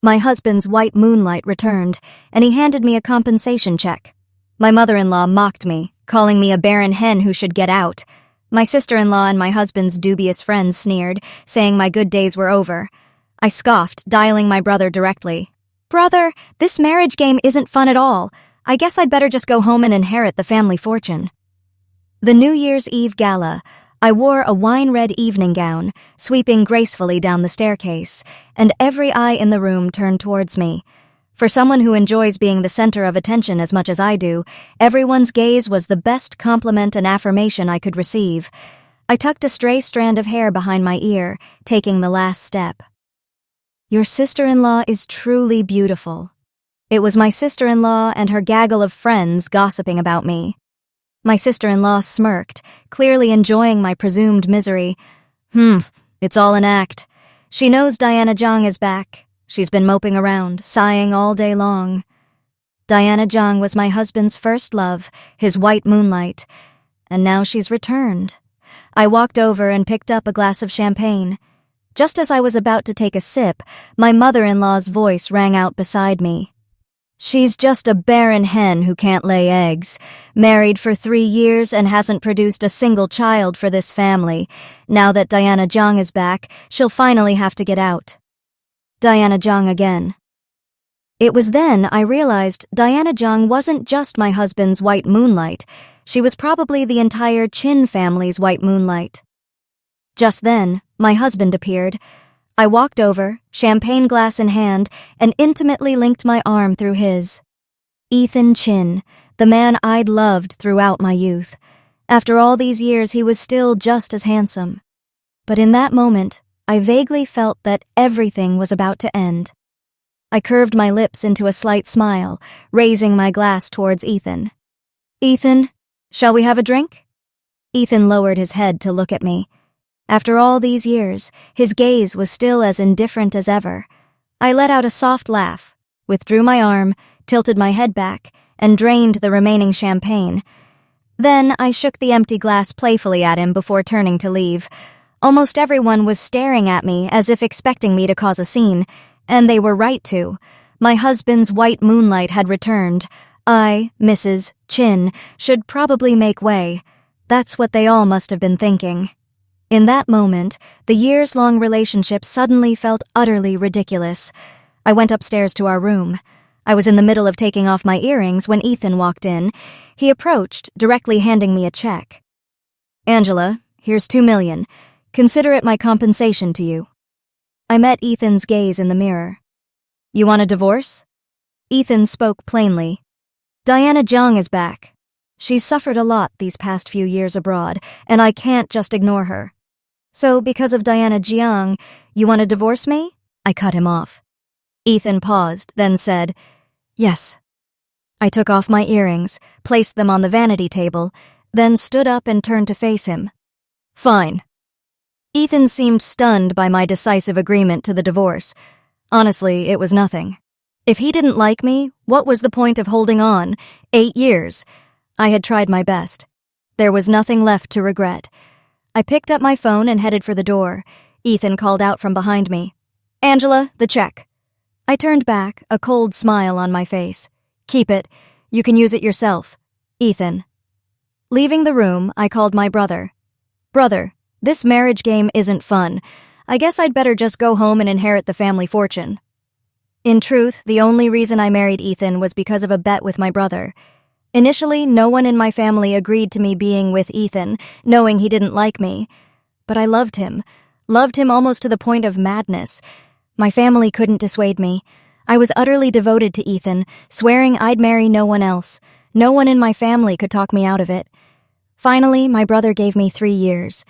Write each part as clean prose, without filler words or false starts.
My husband's white moonlight returned, and he handed me a compensation check. My mother-in-law mocked me, calling me a barren hen who should get out. My sister-in-law and my husband's dubious friends sneered, saying my good days were over. I scoffed, dialing my brother directly. "Brother, this marriage game isn't fun at all. I guess I'd better just go home and inherit the family fortune." The New Year's Eve gala. I wore a wine-red evening gown, sweeping gracefully down the staircase, and every eye in the room turned towards me. For someone who enjoys being the center of attention as much as I do, everyone's gaze was the best compliment and affirmation I could receive. I tucked a stray strand of hair behind my ear, taking the last step. "Your sister-in-law is truly beautiful." It was my sister-in-law and her gaggle of friends gossiping about me. My sister-in-law smirked, clearly enjoying my presumed misery. It's all an act. She knows Diana Zhang is back. She's been moping around, sighing all day long. Diana Zhang was my husband's first love, his white moonlight, and now she's returned. I walked over and picked up a glass of champagne. Just as I was about to take a sip, my mother-in-law's voice rang out beside me. "She's just a barren hen who can't lay eggs. Married for 3 years and hasn't produced a single child for this family. Now that Diana Zhang is back, she'll finally have to get out." Diana Zhang again. It was then I realized Diana Zhang wasn't just my husband's white moonlight. She was probably the entire Qin family's white moonlight. Just then, my husband appeared. I walked over, champagne glass in hand, and intimately linked my arm through his. Ethan Qin, the man I'd loved throughout my youth. After all these years, he was still just as handsome. But in that moment, I vaguely felt that everything was about to end. I curved my lips into a slight smile, raising my glass towards Ethan. "Ethan, shall we have a drink?" Ethan lowered his head to look at me. After all these years, his gaze was still as indifferent as ever. I let out a soft laugh, withdrew my arm, tilted my head back, and drained the remaining champagne. Then I shook the empty glass playfully at him before turning to leave. Almost everyone was staring at me as if expecting me to cause a scene, and they were right to. My husband's white moonlight had returned. I, Mrs. Qin, should probably make way. That's what they all must have been thinking. In that moment, the years-long relationship suddenly felt utterly ridiculous. I went upstairs to our room. I was in the middle of taking off my earrings when Ethan walked in. He approached, directly handing me a check. "Angela, here's $2 million. Consider it my compensation to you." I met Ethan's gaze in the mirror. "You want a divorce?" Ethan spoke plainly. "Diana Zhang is back. She's suffered a lot these past few years abroad, and I can't just ignore her. So, because of Diana Zhang, you want to divorce me?" I cut him off. Ethan paused, then said, "Yes." I took off my earrings, placed them on the vanity table, then stood up and turned to face him. "Fine." Ethan seemed stunned by my decisive agreement to the divorce. Honestly, it was nothing. If he didn't like me, what was the point of holding on? 8 years. I had tried my best. There was nothing left to regret. I picked up my phone and headed for the door. Ethan called out from behind me. "Angela, the check." I turned back, a cold smile on my face. "Keep it. You can use it yourself. Ethan." Leaving the room, I called my brother. "Brother, this marriage game isn't fun. I guess I'd better just go home and inherit the family fortune." In truth, the only reason I married Ethan was because of a bet with my brother. Initially, no one in my family agreed to me being with Ethan, knowing he didn't like me. But I loved him almost to the point of madness. My family couldn't dissuade me. I was utterly devoted to Ethan, swearing I'd marry no one else. No one in my family could talk me out of it. Finally, my brother gave me 3 years.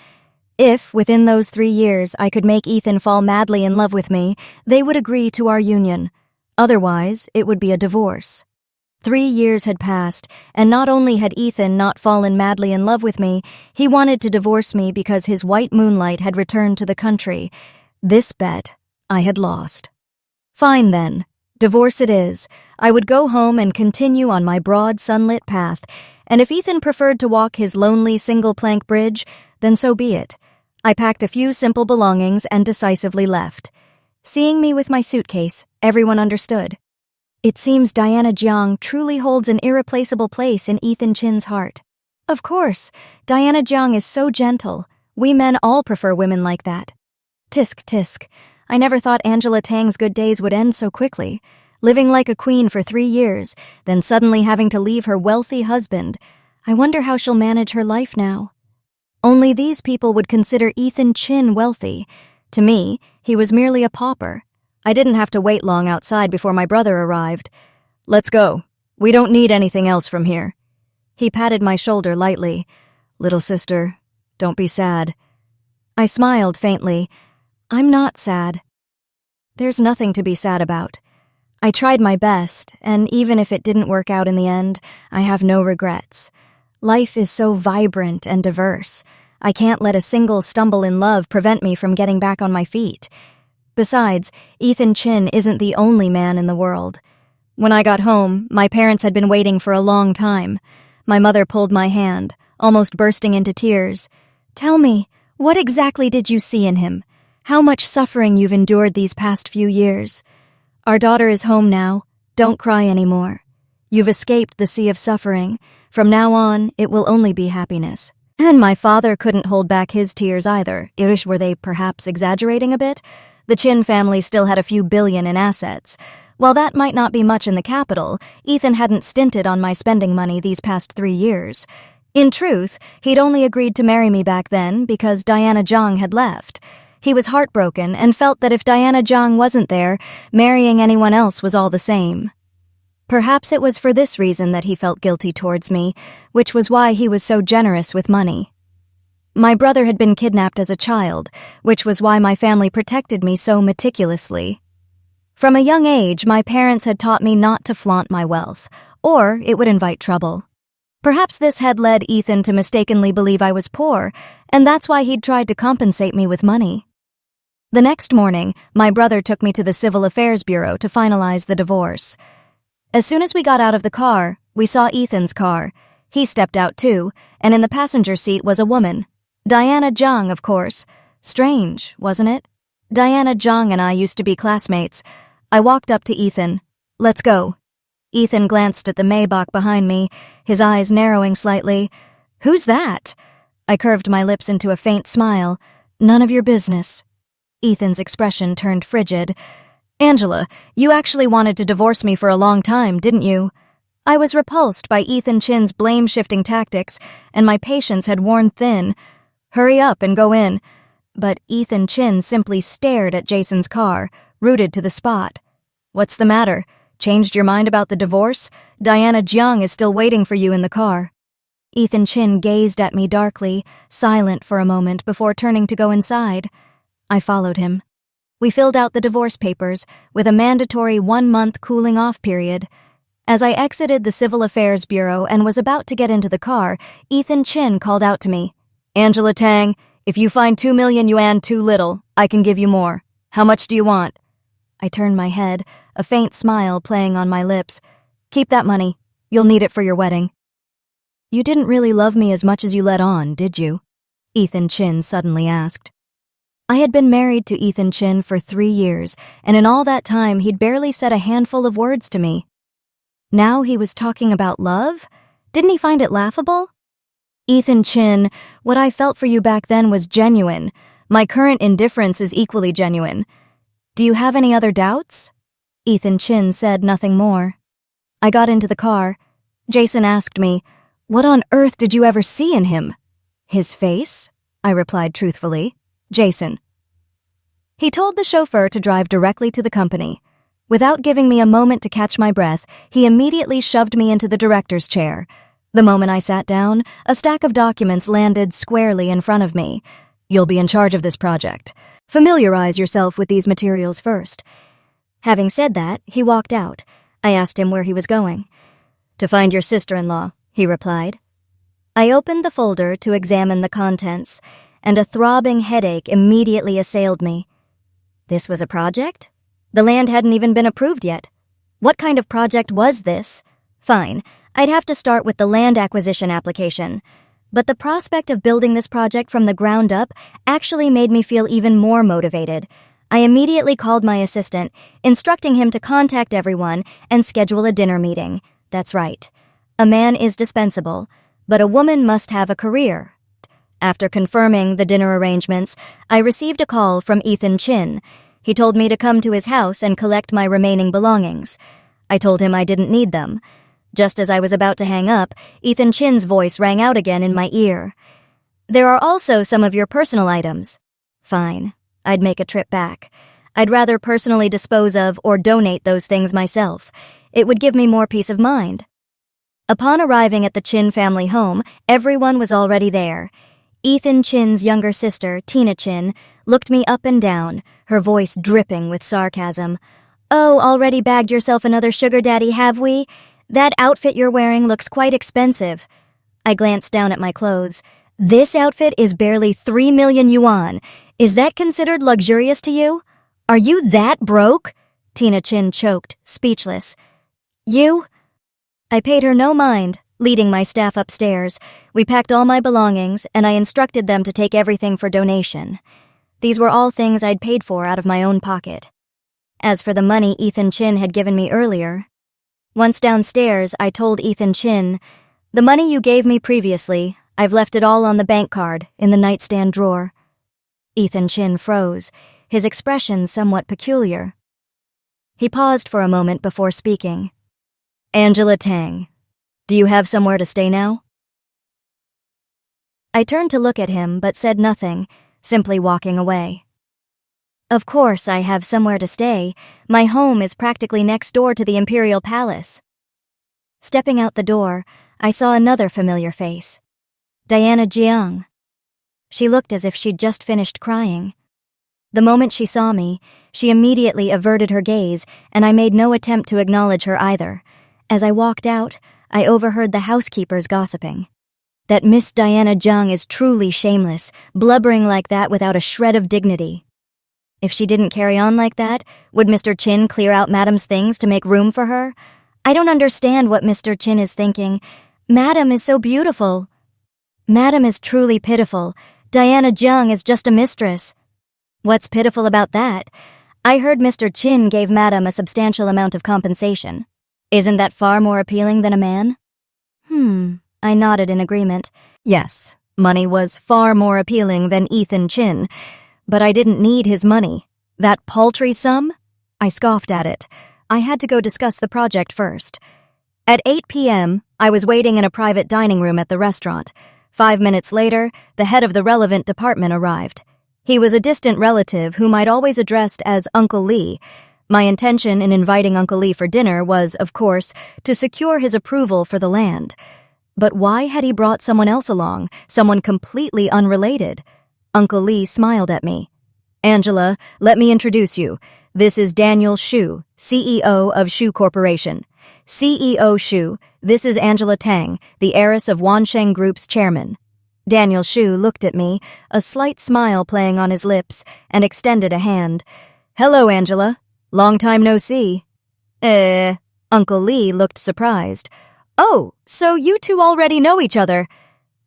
If, within those 3 years, I could make Ethan fall madly in love with me, they would agree to our union. Otherwise, it would be a divorce. 3 years had passed, and not only had Ethan not fallen madly in love with me, he wanted to divorce me because his white moonlight had returned to the country. This bet I had lost. Fine then. Divorce it is. I would go home and continue on my broad sunlit path, and if Ethan preferred to walk his lonely single-plank bridge, then so be it. I packed a few simple belongings and decisively left. Seeing me with my suitcase, everyone understood. It seems Diana Jiang truly holds an irreplaceable place in Ethan Chin's heart. Of course, Diana Jiang is so gentle. We men all prefer women like that. Tisk tisk. I never thought Angela Tang's good days would end so quickly. Living like a queen for 3 years, then suddenly having to leave her wealthy husband. I wonder how she'll manage her life now. Only these people would consider Ethan Chin wealthy. To me, he was merely a pauper. I didn't have to wait long outside before my brother arrived. "Let's go. We don't need anything else from here." He patted my shoulder lightly. "Little sister, don't be sad." I smiled faintly. I'm not sad. There's nothing to be sad about. I tried my best, and even if it didn't work out in the end, I have no regrets. Life is so vibrant and diverse. I can't let a single stumble in love prevent me from getting back on my feet. Besides, Ethan Chin isn't the only man in the world. When I got home, my parents had been waiting for a long time. My mother pulled my hand, almost bursting into tears. "Tell me, what exactly did you see in him? How much suffering you've endured these past few years. Our daughter is home now. Don't cry anymore. You've escaped the sea of suffering. From now on, it will only be happiness." And my father couldn't hold back his tears either. Were they perhaps exaggerating a bit? The Chin family still had a few billion in assets. While that might not be much in the capital, Ethan hadn't stinted on my spending money these past 3 years. In truth, he'd only agreed to marry me back then because Diana Jiang had left. He was heartbroken and felt that if Diana Jiang wasn't there, marrying anyone else was all the same. Perhaps it was for this reason that he felt guilty towards me, which was why he was so generous with money. My brother had been kidnapped as a child, which was why my family protected me so meticulously. From a young age, my parents had taught me not to flaunt my wealth, or it would invite trouble. Perhaps this had led Ethan to mistakenly believe I was poor, and that's why he'd tried to compensate me with money. The next morning, my brother took me to the Civil Affairs Bureau to finalize the divorce. As soon as we got out of the car, we saw Ethan's car. He stepped out too, and in the passenger seat was a woman. Diana Jiang, of course. Strange, wasn't it? Diana Jiang and I used to be classmates. I walked up to Ethan. "Let's go." Ethan glanced at the Maybach behind me, his eyes narrowing slightly. "Who's that?" I curved my lips into a faint smile. "None of your business." Ethan's expression turned frigid. "Angela, you actually wanted to divorce me for a long time, didn't you?" I was repulsed by Ethan Chin's blame-shifting tactics, and my patience had worn thin. "Hurry up and go in." But Ethan Chin simply stared at Jason's car, rooted to the spot. "What's the matter? Changed your mind about the divorce? Diana Jiang is still waiting for you in the car." Ethan Chin gazed at me darkly, silent for a moment before turning to go inside. I followed him. We filled out the divorce papers, with a mandatory 1-month cooling-off period. As I exited the Civil Affairs Bureau and was about to get into the car, Ethan Chin called out to me. "Angela Tang, if you find 2 million yuan too little, I can give you more. How much do you want?" I turned my head, a faint smile playing on my lips. "Keep that money. You'll need it for your wedding." "You didn't really love me as much as you let on, did you?" Ethan Chin suddenly asked. I had been married to Ethan Chin for 3 years, and in all that time he'd barely said a handful of words to me. Now he was talking about love? Didn't he find it laughable? "Ethan Chin, what I felt for you back then was genuine. My current indifference is equally genuine. Do you have any other doubts?" Ethan Chin said nothing more. I got into the car. Jason asked me, "What on earth did you ever see in him?" "His face," I replied truthfully. "Jason." He told the chauffeur to drive directly to the company. Without giving me a moment to catch my breath, he immediately shoved me into the director's chair. The moment I sat down, a stack of documents landed squarely in front of me. "You'll be in charge of this project. Familiarize yourself with these materials first." Having said that, he walked out. I asked him where he was going. "To find your sister-in-law," he replied. I opened the folder to examine the contents, and a throbbing headache immediately assailed me. This was a project? The land hadn't even been approved yet. What kind of project was this? Fine, I'd have to start with the land acquisition application. But the prospect of building this project from the ground up actually made me feel even more motivated. I immediately called my assistant, instructing him to contact everyone and schedule a dinner meeting. That's right. A man is dispensable, but a woman must have a career. After confirming the dinner arrangements, I received a call from Ethan Chin. He told me to come to his house and collect my remaining belongings. I told him I didn't need them. Just as I was about to hang up, Ethan Chin's voice rang out again in my ear. There are also some of your personal items. Fine. I'd make a trip back. I'd rather personally dispose of or donate those things myself. It would give me more peace of mind. Upon arriving at the Chin family home, everyone was already there. Ethan Chin's younger sister, Tina Chin, looked me up and down, her voice dripping with sarcasm. "Oh, already bagged yourself another sugar daddy, have we? That outfit you're wearing looks quite expensive." I glanced down at my clothes. "This outfit is barely 3 million yuan. Is that considered luxurious to you? Are you that broke?" Tina Chin choked, speechless. "You?" I paid her no mind, leading my staff upstairs. We packed all my belongings, and I instructed them to take everything for donation. These were all things I'd paid for out of my own pocket. As for the money Ethan Chin had given me earlier, once downstairs, I told Ethan Chin, "The money you gave me previously, I've left it all on the bank card in the nightstand drawer." Ethan Chin froze, his expression somewhat peculiar. He paused for a moment before speaking. "Angela Tang, do you have somewhere to stay now?" I turned to look at him but said nothing, simply walking away. Of course I have somewhere to stay. My home is practically next door to the Imperial Palace. Stepping out the door, I saw another familiar face. Diana Jiang. She looked as if she'd just finished crying. The moment she saw me, she immediately averted her gaze, and I made no attempt to acknowledge her either. As I walked out, I overheard the housekeepers gossiping. That Miss Diana Jiang is truly shameless, blubbering like that without a shred of dignity. If she didn't carry on like that, would Mr. Chin clear out Madam's things to make room for her? I don't understand what Mr. Chin is thinking. Madam is so beautiful. Madam is truly pitiful. Diana Jiang is just a mistress. What's pitiful about that? I heard Mr. Chin gave Madam a substantial amount of compensation. Isn't that far more appealing than a man? I nodded in agreement. Yes, money was far more appealing than Ethan Chin, but I didn't need his money. That paltry sum? I scoffed at it. I had to go discuss the project first. At 8 p.m., I was waiting in a private dining room at the restaurant. 5 minutes later, the head of the relevant department arrived. He was a distant relative whom I'd always addressed as Uncle Lee. My intention in inviting Uncle Lee for dinner was, of course, to secure his approval for the land. But why had he brought someone else along, someone completely unrelated? Uncle Lee smiled at me. "Angela, let me introduce you. This is Daniel Xu, CEO of Xu Corporation. CEO Xu, this is Angela Tang, the heiress of Wansheng Group's chairman." Daniel Xu looked at me, a slight smile playing on his lips, and extended a hand. "Hello, Angela. Long time no see." Uncle Lee looked surprised. "Oh, so you two already know each other."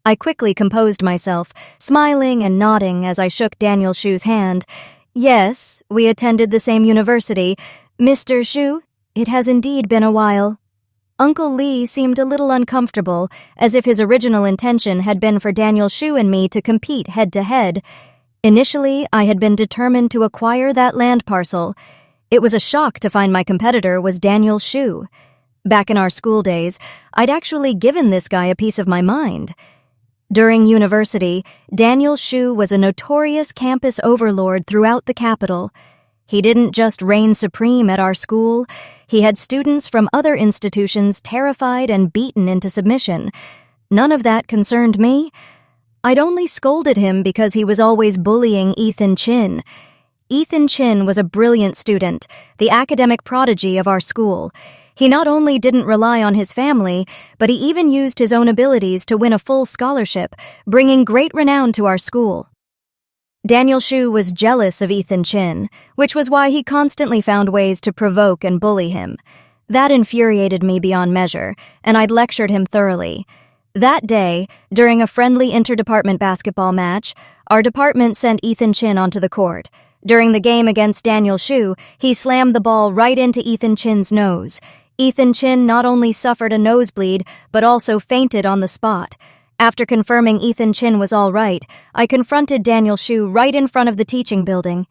I quickly composed myself, smiling and nodding as I shook Daniel Xu's hand. "Yes, we attended the same university. Mr. Xu, it has indeed been a while." Uncle Lee seemed a little uncomfortable, as if his original intention had been for Daniel Xu and me to compete head-to-head. Initially, I had been determined to acquire that land parcel. It was a shock to find my competitor was Daniel Xu. Back in our school days, I'd actually given this guy a piece of my mind. During university, Daniel Xu was a notorious campus overlord throughout the capital. He didn't just reign supreme at our school, he had students from other institutions terrified and beaten into submission. None of that concerned me. I'd only scolded him because he was always bullying Ethan Chin. Ethan Chin was a brilliant student, the academic prodigy of our school. He not only didn't rely on his family, but he even used his own abilities to win a full scholarship, bringing great renown to our school. Daniel Xu was jealous of Ethan Chin, which was why he constantly found ways to provoke and bully him. That infuriated me beyond measure, and I'd lectured him thoroughly. That day, during a friendly interdepartment basketball match, our department sent Ethan Chin onto the court. During the game against Daniel Shu, he slammed the ball right into Ethan Chin's nose. Ethan Chin not only suffered a nosebleed, but also fainted on the spot. After confirming Ethan Chin was all right, I confronted Daniel Shu right in front of the teaching building.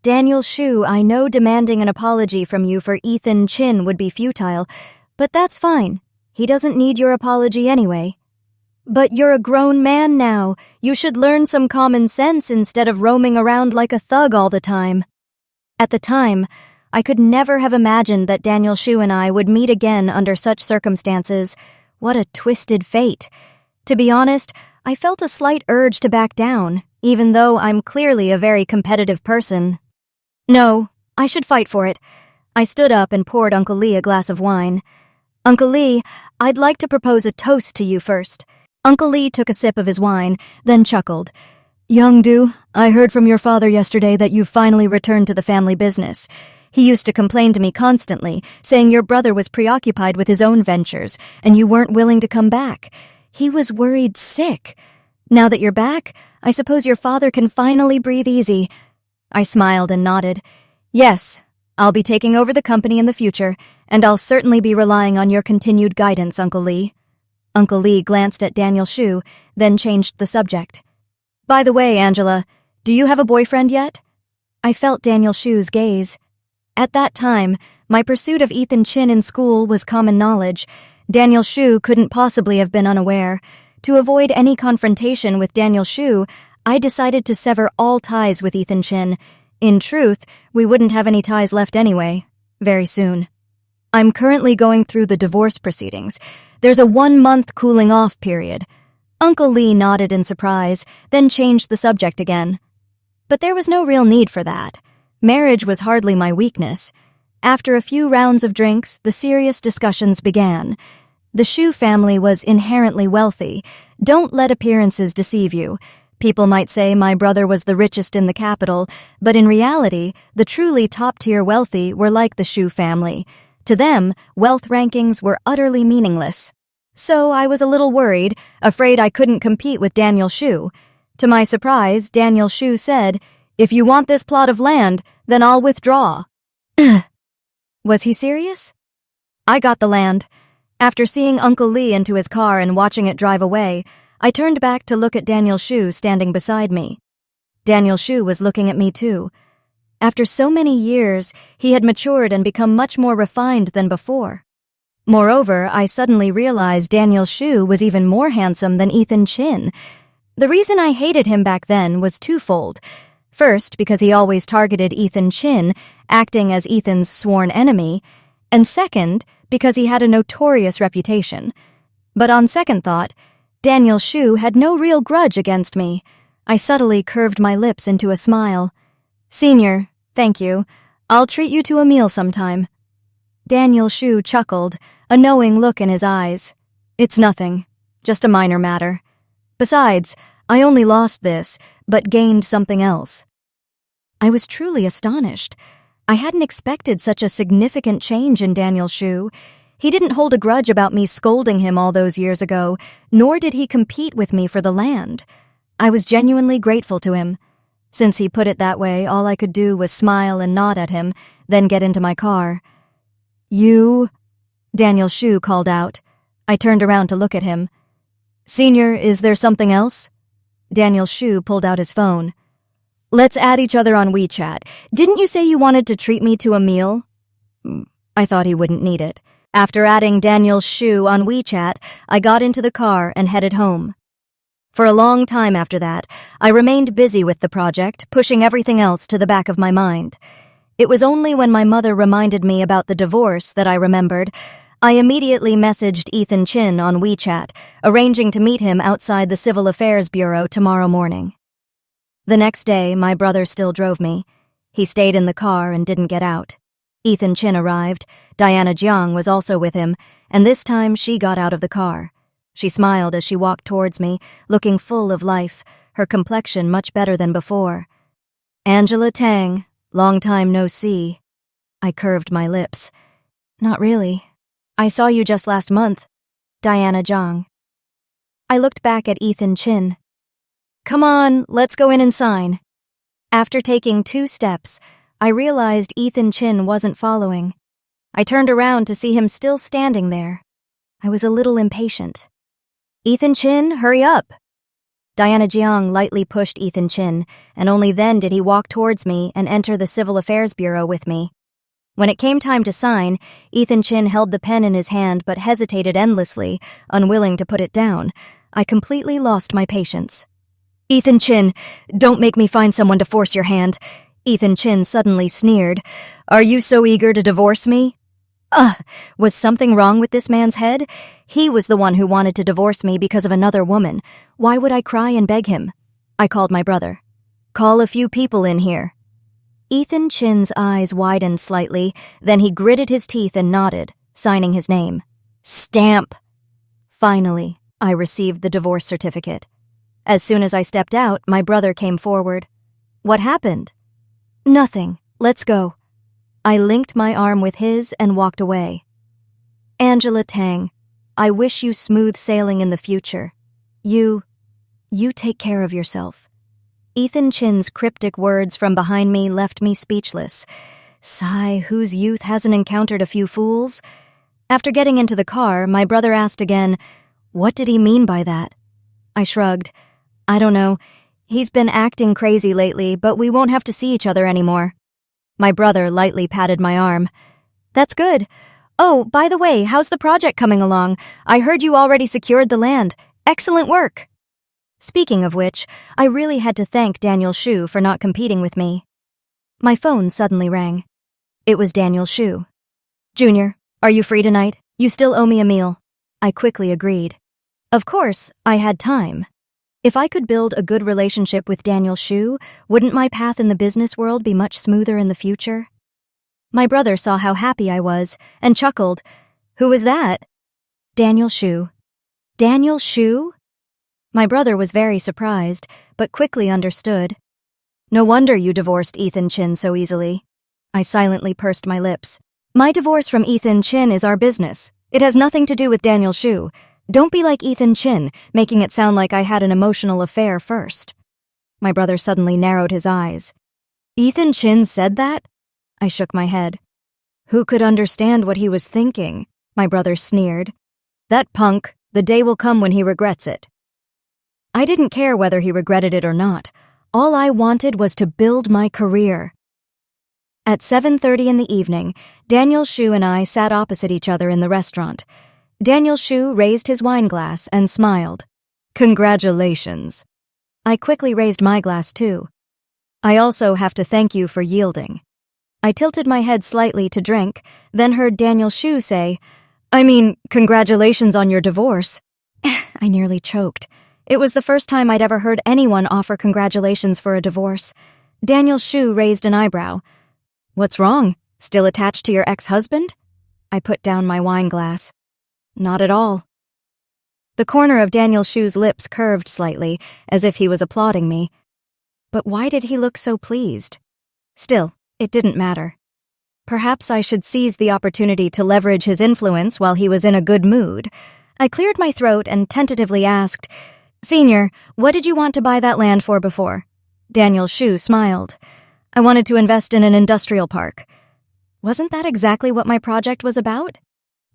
Daniel Shu, I know demanding an apology from you for Ethan Chin would be futile, but that's fine. He doesn't need your apology anyway. But you're a grown man now. You should learn some common sense instead of roaming around like a thug all the time. At the time, I could never have imagined that Daniel Shu and I would meet again under such circumstances. What a twisted fate. To be honest, I felt a slight urge to back down, even though I'm clearly a very competitive person. No, I should fight for it. I stood up and poured Uncle Lee a glass of wine. Uncle Lee, I'd like to propose a toast to you first. Uncle Lee took a sip of his wine, then chuckled. Youngdu, I heard from your father yesterday that you've finally returned to the family business. He used to complain to me constantly, saying your brother was preoccupied with his own ventures, and you weren't willing to come back. He was worried sick. Now that you're back, I suppose your father can finally breathe easy. I smiled and nodded. Yes, I'll be taking over the company in the future, and I'll certainly be relying on your continued guidance, Uncle Lee. Uncle Lee glanced at Daniel Shu, then changed the subject. By the way, Angela, do you have a boyfriend yet? I felt Daniel Shu's gaze. At that time, my pursuit of Ethan Chin in school was common knowledge. Daniel Shu couldn't possibly have been unaware. To avoid any confrontation with Daniel Shu, I decided to sever all ties with Ethan Chin. In truth, we wouldn't have any ties left anyway, very soon. I'm currently going through the divorce proceedings. There's a 1-month cooling-off period. Uncle Lee nodded in surprise, then changed the subject again. But there was no real need for that. Marriage was hardly my weakness. After a few rounds of drinks, the serious discussions began. The Shu family was inherently wealthy. Don't let appearances deceive you. People might say my brother was the richest in the capital, but in reality, the truly top-tier wealthy were like the Shu family. To them, wealth rankings were utterly meaningless. So I was a little worried, afraid I couldn't compete with Daniel Shu. To my surprise, Daniel Shu said, "If you want this plot of land, then I'll withdraw." Was he serious? I got the land. After seeing Uncle Lee into his car and watching it drive away, I turned back to look at Daniel Shu standing beside me. Daniel Shu was looking at me too. After so many years, he had matured and become much more refined than before. Moreover, I suddenly realized Daniel Shu was even more handsome than Ethan Chin. The reason I hated him back then was twofold. First, because he always targeted Ethan Chin, acting as Ethan's sworn enemy, and second, because he had a notorious reputation. But on second thought, Daniel Shu had no real grudge against me. I subtly curved my lips into a smile. "Senior, thank you. I'll treat you to a meal sometime." Daniel Shu chuckled, a knowing look in his eyes. "It's nothing, just a minor matter. Besides, I only lost this, but gained something else." I was truly astonished. I hadn't expected such a significant change in Daniel Shu. He didn't hold a grudge about me scolding him all those years ago, nor did he compete with me for the land. I was genuinely grateful to him. Since he put it that way, all I could do was smile and nod at him, then get into my car. "You?" Daniel Shu called out. I turned around to look at him. "Senior, is there something else?" Daniel Shu pulled out his phone. "Let's add each other on WeChat. Didn't you say you wanted to treat me to a meal?" I thought he wouldn't need it. After adding Daniel Shu on WeChat, I got into the car and headed home. For a long time after that, I remained busy with the project, pushing everything else to the back of my mind. It was only when my mother reminded me about the divorce that I remembered. I immediately messaged Ethan Chin on WeChat, arranging to meet him outside the Civil Affairs Bureau tomorrow morning. The next day, my brother still drove me. He stayed in the car and didn't get out. Ethan Chin arrived. Diana Jiang was also with him, and this time she got out of the car. She smiled as she walked towards me, looking full of life, her complexion much better than before. "Angela Tang, long time no see." I curved my lips. "Not really. I saw you just last month." Diana Jiang. I looked back at Ethan Chin. "Come on, let's go in and sign." After taking 2 steps, I realized Ethan Chin wasn't following. I turned around to see him still standing there. I was a little impatient. "Ethan Chin, hurry up!" Diana Jiang lightly pushed Ethan Chin, and only then did he walk towards me and enter the Civil Affairs Bureau with me. When it came time to sign, Ethan Chin held the pen in his hand but hesitated endlessly, unwilling to put it down. I completely lost my patience. "Ethan Chin, don't make me find someone to force your hand." Ethan Chin suddenly sneered. "Are you so eager to divorce me?" Was something wrong with this man's head? He was the one who wanted to divorce me because of another woman. Why would I cry and beg him? I called my brother. "Call a few people in here." Ethan Chin's eyes widened slightly, then he gritted his teeth and nodded, signing his name. Stamp! Finally, I received the divorce certificate. As soon as I stepped out, my brother came forward. "What happened?" "Nothing. Let's go." I linked my arm with his and walked away. "Angela Tang, I wish you smooth sailing in the future. You take care of yourself." Ethan Chin's cryptic words from behind me left me speechless. Sigh, whose youth hasn't encountered a few fools? After getting into the car, my brother asked again, "What did he mean by that?" I shrugged. "I don't know. He's been acting crazy lately, but we won't have to see each other anymore." My brother lightly patted my arm. "That's good. Oh, by the way, how's the project coming along? I heard you already secured the land. Excellent work." Speaking of which, I really had to thank Daniel Shu for not competing with me. My phone suddenly rang. It was Daniel Shu. "Junior, are you free tonight? You still owe me a meal." I quickly agreed. Of course, I had time. If I could build a good relationship with Daniel Shu, wouldn't my path in the business world be much smoother in the future? My brother saw how happy I was and chuckled. "Who was that?" "Daniel Shu." "Daniel Shu?" My brother was very surprised, but quickly understood. "No wonder you divorced Ethan Chin so easily." I silently pursed my lips. "My divorce from Ethan Chin is our business. It has nothing to do with Daniel Shu. Don't be like Ethan Chin, making it sound like I had an emotional affair first." My brother suddenly narrowed his eyes. "Ethan Chin said that?" I shook my head. "Who could understand what he was thinking?" My brother sneered. "That punk, the day will come when he regrets it." I didn't care whether he regretted it or not. All I wanted was to build my career. At 7:30 in the evening, Daniel Shu and I sat opposite each other in the restaurant. Daniel Shu raised his wine glass and smiled. "Congratulations." I quickly raised my glass too. "I also have to thank you for yielding." I tilted my head slightly to drink, then heard Daniel Shu say, "Congratulations on your divorce." I nearly choked. It was the first time I'd ever heard anyone offer congratulations for a divorce. Daniel Shu raised an eyebrow. "What's wrong? Still attached to your ex-husband?" I put down my wine glass. "Not at all." The corner of Daniel Shu's lips curved slightly, as if he was applauding me. But why did he look so pleased? Still, it didn't matter. Perhaps I should seize the opportunity to leverage his influence while he was in a good mood. I cleared my throat and tentatively asked, "Senior, what did you want to buy that land for before?" Daniel Shu smiled. "I wanted to invest in an industrial park." Wasn't that exactly what my project was about?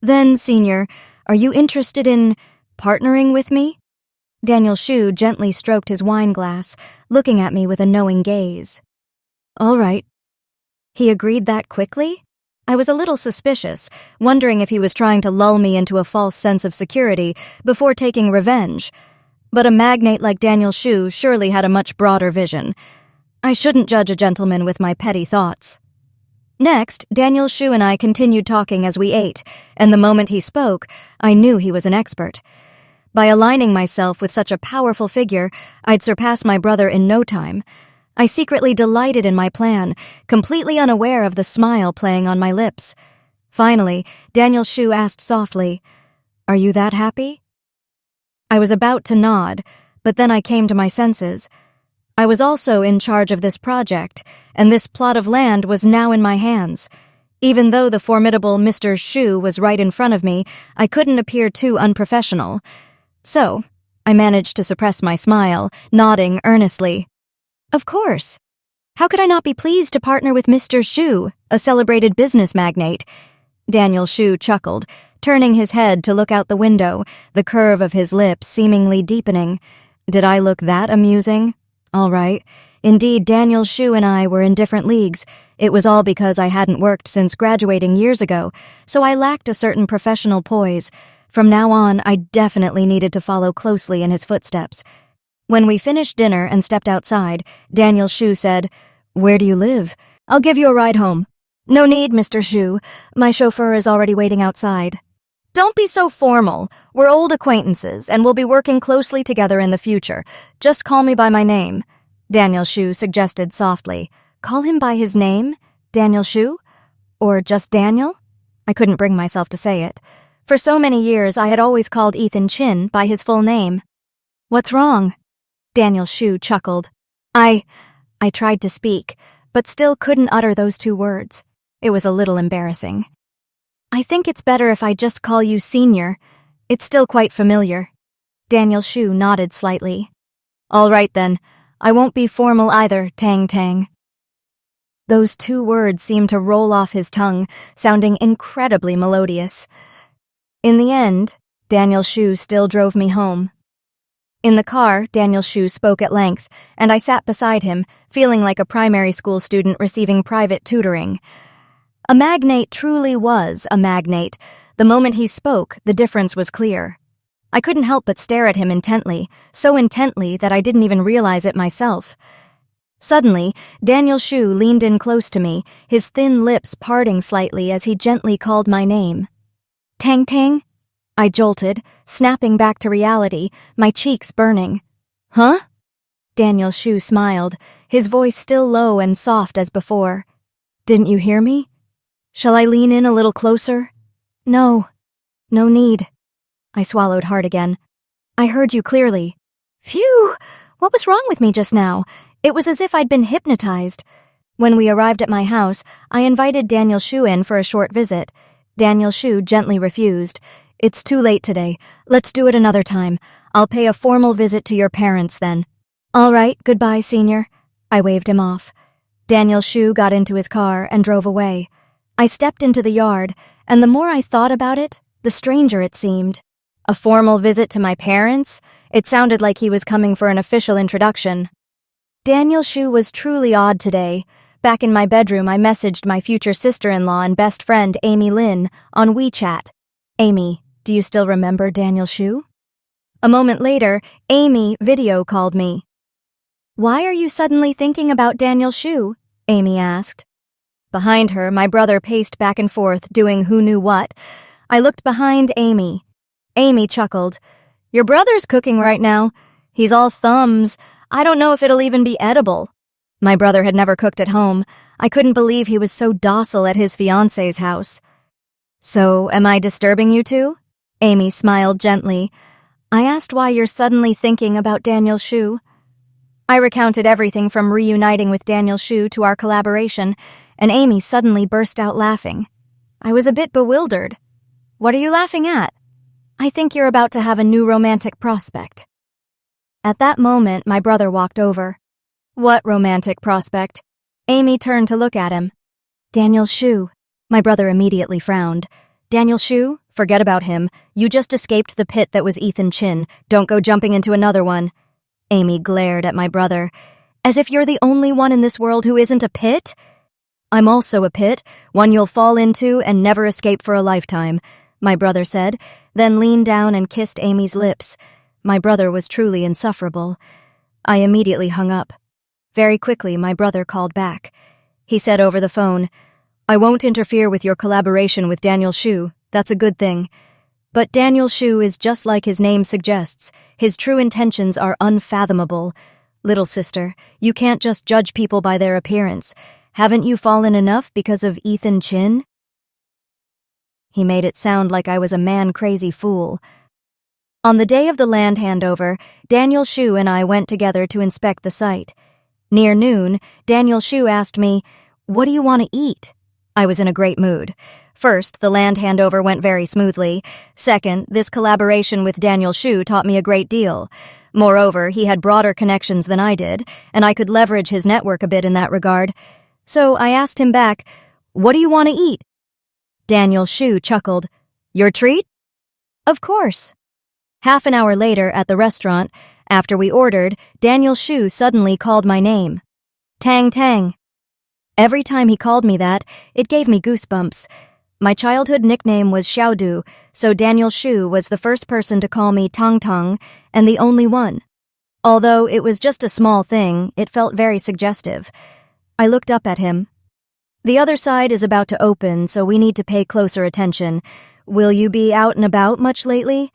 "Then, Senior, are you interested in partnering with me?" Daniel Shu gently stroked his wine glass, looking at me with a knowing gaze. "All right." He agreed that quickly? I was a little suspicious, wondering if he was trying to lull me into a false sense of security before taking revenge. But a magnate like Daniel Shu surely had a much broader vision. I shouldn't judge a gentleman with my petty thoughts. Next, Daniel Shu and I continued talking as we ate, and the moment he spoke, I knew he was an expert. By aligning myself with such a powerful figure, I'd surpass my brother in no time. I secretly delighted in my plan, completely unaware of the smile playing on my lips. Finally, Daniel Shu asked softly, "Are you that happy?" I was about to nod, but then I came to my senses. I was also in charge of this project, and this plot of land was now in my hands. Even though the formidable Mr. Shu was right in front of me, I couldn't appear too unprofessional. So, I managed to suppress my smile, nodding earnestly. "Of course." How could I not be pleased to partner with Mr. Xu, a celebrated business magnate? Daniel Xu chuckled, turning his head to look out the window, the curve of his lips seemingly deepening. Did I look that amusing? All right. Indeed, Daniel Xu and I were in different leagues. It was all because I hadn't worked since graduating years ago, so I lacked a certain professional poise. From now on, I definitely needed to follow closely in his footsteps. When we finished dinner and stepped outside, Daniel Xu said, "Where do you live? I'll give you a ride home." "No need, Mr. Xu. My chauffeur is already waiting outside." "Don't be so formal. We're old acquaintances, and we'll be working closely together in the future. Just call me by my name," Daniel Xu suggested softly. Call him by his name? Daniel Xu? Or just Daniel? I couldn't bring myself to say it. For so many years, I had always called Ethan Chin by his full name. "What's wrong?" Daniel Xu chuckled. I tried to speak, but still couldn't utter those two words. It was a little embarrassing. "I think it's better if I just call you Senior. It's still quite familiar." Daniel Xu nodded slightly. "All right then. I won't be formal either, Tang Tang." Those two words seemed to roll off his tongue, sounding incredibly melodious. In the end, Daniel Xu still drove me home. In the car, Daniel Xu spoke at length, and I sat beside him, feeling like a primary school student receiving private tutoring. A magnate truly was a magnate. The moment he spoke, the difference was clear. I couldn't help but stare at him intently, so intently that I didn't even realize it myself. Suddenly, Daniel Xu leaned in close to me, his thin lips parting slightly as he gently called my name. "Tang Tang?" I jolted, snapping back to reality, my cheeks burning. "Huh?" Daniel Xu smiled, his voice still low and soft as before. "Didn't you hear me? Shall I lean in a little closer?" "No need." I swallowed hard again. "I heard you clearly." Phew! What was wrong with me just now? It was as if I'd been hypnotized. When we arrived at my house, I invited Daniel Xu in for a short visit. Daniel Xu gently refused. "It's too late today. Let's do it another time. I'll pay a formal visit to your parents then." "All right, goodbye, Senior." I waved him off. Daniel Xu got into his car and drove away. I stepped into the yard, and the more I thought about it, the stranger it seemed. A formal visit to my parents? It sounded like he was coming for an official introduction. Daniel Xu was truly odd today. Back in my bedroom, I messaged my future sister-in-law and best friend, Amy Lin, on WeChat. "Amy, do you still remember Daniel Xu?" A moment later, Amy video called me. "Why are you suddenly thinking about Daniel Xu?" Amy asked. Behind her, my brother paced back and forth, doing who knew what. I looked behind Amy. Amy chuckled. "Your brother's cooking right now. He's all thumbs. I don't know if it'll even be edible." My brother had never cooked at home. I couldn't believe he was so docile at his fiancée's house. "So, am I disturbing you two?" Amy smiled gently. I asked why you're suddenly thinking about Daniel Xu. I recounted everything from reuniting with Daniel Xu to our collaboration, and Amy suddenly burst out laughing. I was a bit bewildered. "What are you laughing at?" "I think you're about to have a new romantic prospect." At that moment, my brother walked over. "What romantic prospect?" Amy turned to look at him. "Daniel Xu." My brother immediately frowned. "Daniel Xu? Forget about him. You just escaped the pit that was Ethan Chin. Don't go jumping into another one." Amy glared at my brother. "As if you're the only one in this world who isn't a pit?" "I'm also a pit, one you'll fall into and never escape for a lifetime," my brother said, then leaned down and kissed Amy's lips. My brother was truly insufferable. I immediately hung up. Very quickly, my brother called back. He said over the phone, "I won't interfere with your collaboration with Daniel Xu. That's a good thing. But Daniel Xu is just like his name suggests. His true intentions are unfathomable. Little sister, you can't just judge people by their appearance. Haven't you fallen enough because of Ethan Chin?" He made it sound like I was a man-crazy fool. On the day of the land handover, Daniel Xu and I went together to inspect the site. Near noon, Daniel Xu asked me, "What do you want to eat?" I was in a great mood. First, the land handover went very smoothly. Second, this collaboration with Daniel Xu taught me a great deal. Moreover, he had broader connections than I did, and I could leverage his network a bit in that regard. So I asked him back, "What do you want to eat?" Daniel Shu chuckled, "Your treat?" "Of course." Half an hour later at the restaurant, after we ordered, Daniel Shu suddenly called my name. Tang Tang. Every time he called me that, it gave me goosebumps. My childhood nickname was Xiaodu, so Daniel Shu was the first person to call me Tang Tang, and the only one. Although it was just a small thing, it felt very suggestive. I looked up at him. "The other side is about to open, so we need to pay closer attention. Will you be out and about much lately?"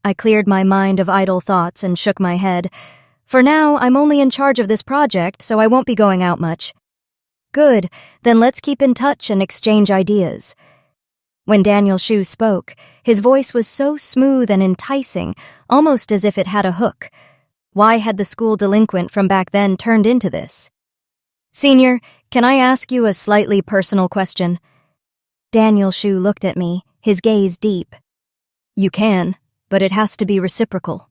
I cleared my mind of idle thoughts and shook my head. "For now, I'm only in charge of this project, so I won't be going out much." "Good, then let's keep in touch and exchange ideas." When Daniel Shu spoke, his voice was so smooth and enticing, almost as if it had a hook. Why had the school delinquent from back then turned into this? "Senior, can I ask you a slightly personal question?" Daniel Shu looked at me, his gaze deep. "You can, but it has to be reciprocal."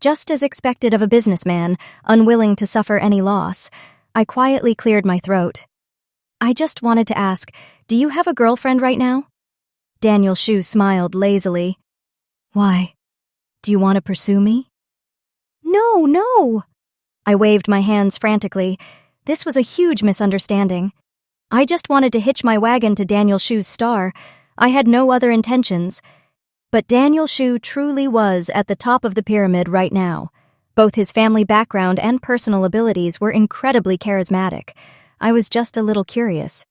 Just as expected of a businessman, unwilling to suffer any loss, I quietly cleared my throat. "I just wanted to ask, do you have a girlfriend right now?" Daniel Shu smiled lazily. "Why? Do you want to pursue me?" "No, no!" I waved my hands frantically. This was a huge misunderstanding. I just wanted to hitch my wagon to Daniel Shu's star. I had no other intentions. But Daniel Shu truly was at the top of the pyramid right now. Both his family background and personal abilities were incredibly charismatic. I was just a little curious.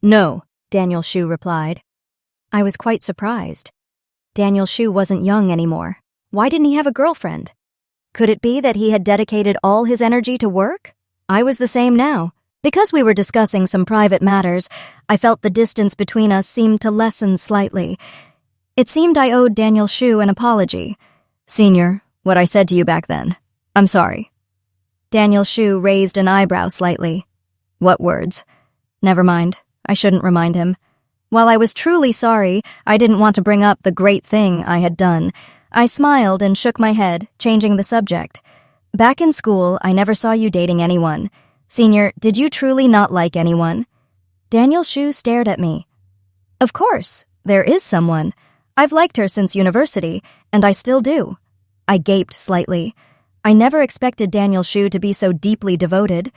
"No," Daniel Shu replied. I was quite surprised. Daniel Shu wasn't young anymore. Why didn't he have a girlfriend? Could it be that he had dedicated all his energy to work? I was the same now. Because we were discussing some private matters, I felt the distance between us seemed to lessen slightly. It seemed I owed Daniel Shu an apology. "Senior, what I said to you back then. I'm sorry." Daniel Shu raised an eyebrow slightly. "What words?" Never mind. I shouldn't remind him. While I was truly sorry, I didn't want to bring up the great thing I had done. I smiled and shook my head, changing the subject. "Back in school, I never saw you dating anyone. Senior, did you truly not like anyone?" Daniel Shu stared at me. "Of course, there is someone. I've liked her since university, and I still do." I gaped slightly. I never expected Daniel Shu to be so deeply devoted.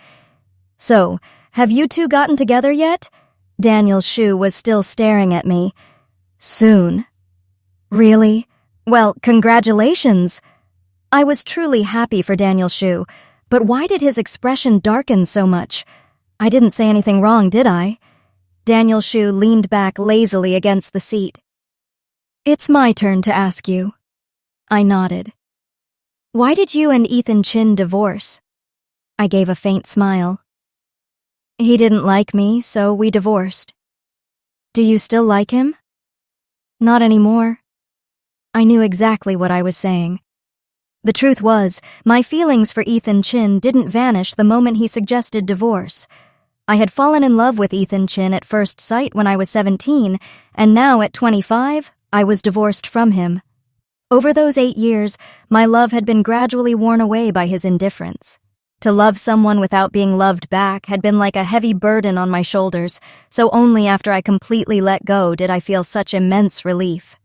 "So, have you two gotten together yet?" Daniel Shu was still staring at me. "Soon." "Really? Well, congratulations." I was truly happy for Daniel Shu, but why did his expression darken so much? I didn't say anything wrong, did I? Daniel Shu leaned back lazily against the seat. "It's my turn to ask you." I nodded. "Why did you and Ethan Chin divorce?" I gave a faint smile. "He didn't like me, so we divorced." "Do you still like him?" "Not anymore." I knew exactly what I was saying. The truth was, my feelings for Ethan Chin didn't vanish the moment he suggested divorce. I had fallen in love with Ethan Chin at first sight when I was 17, and now at 25, I was divorced from him. Over those 8 years, my love had been gradually worn away by his indifference. To love someone without being loved back had been like a heavy burden on my shoulders, so only after I completely let go did I feel such immense relief.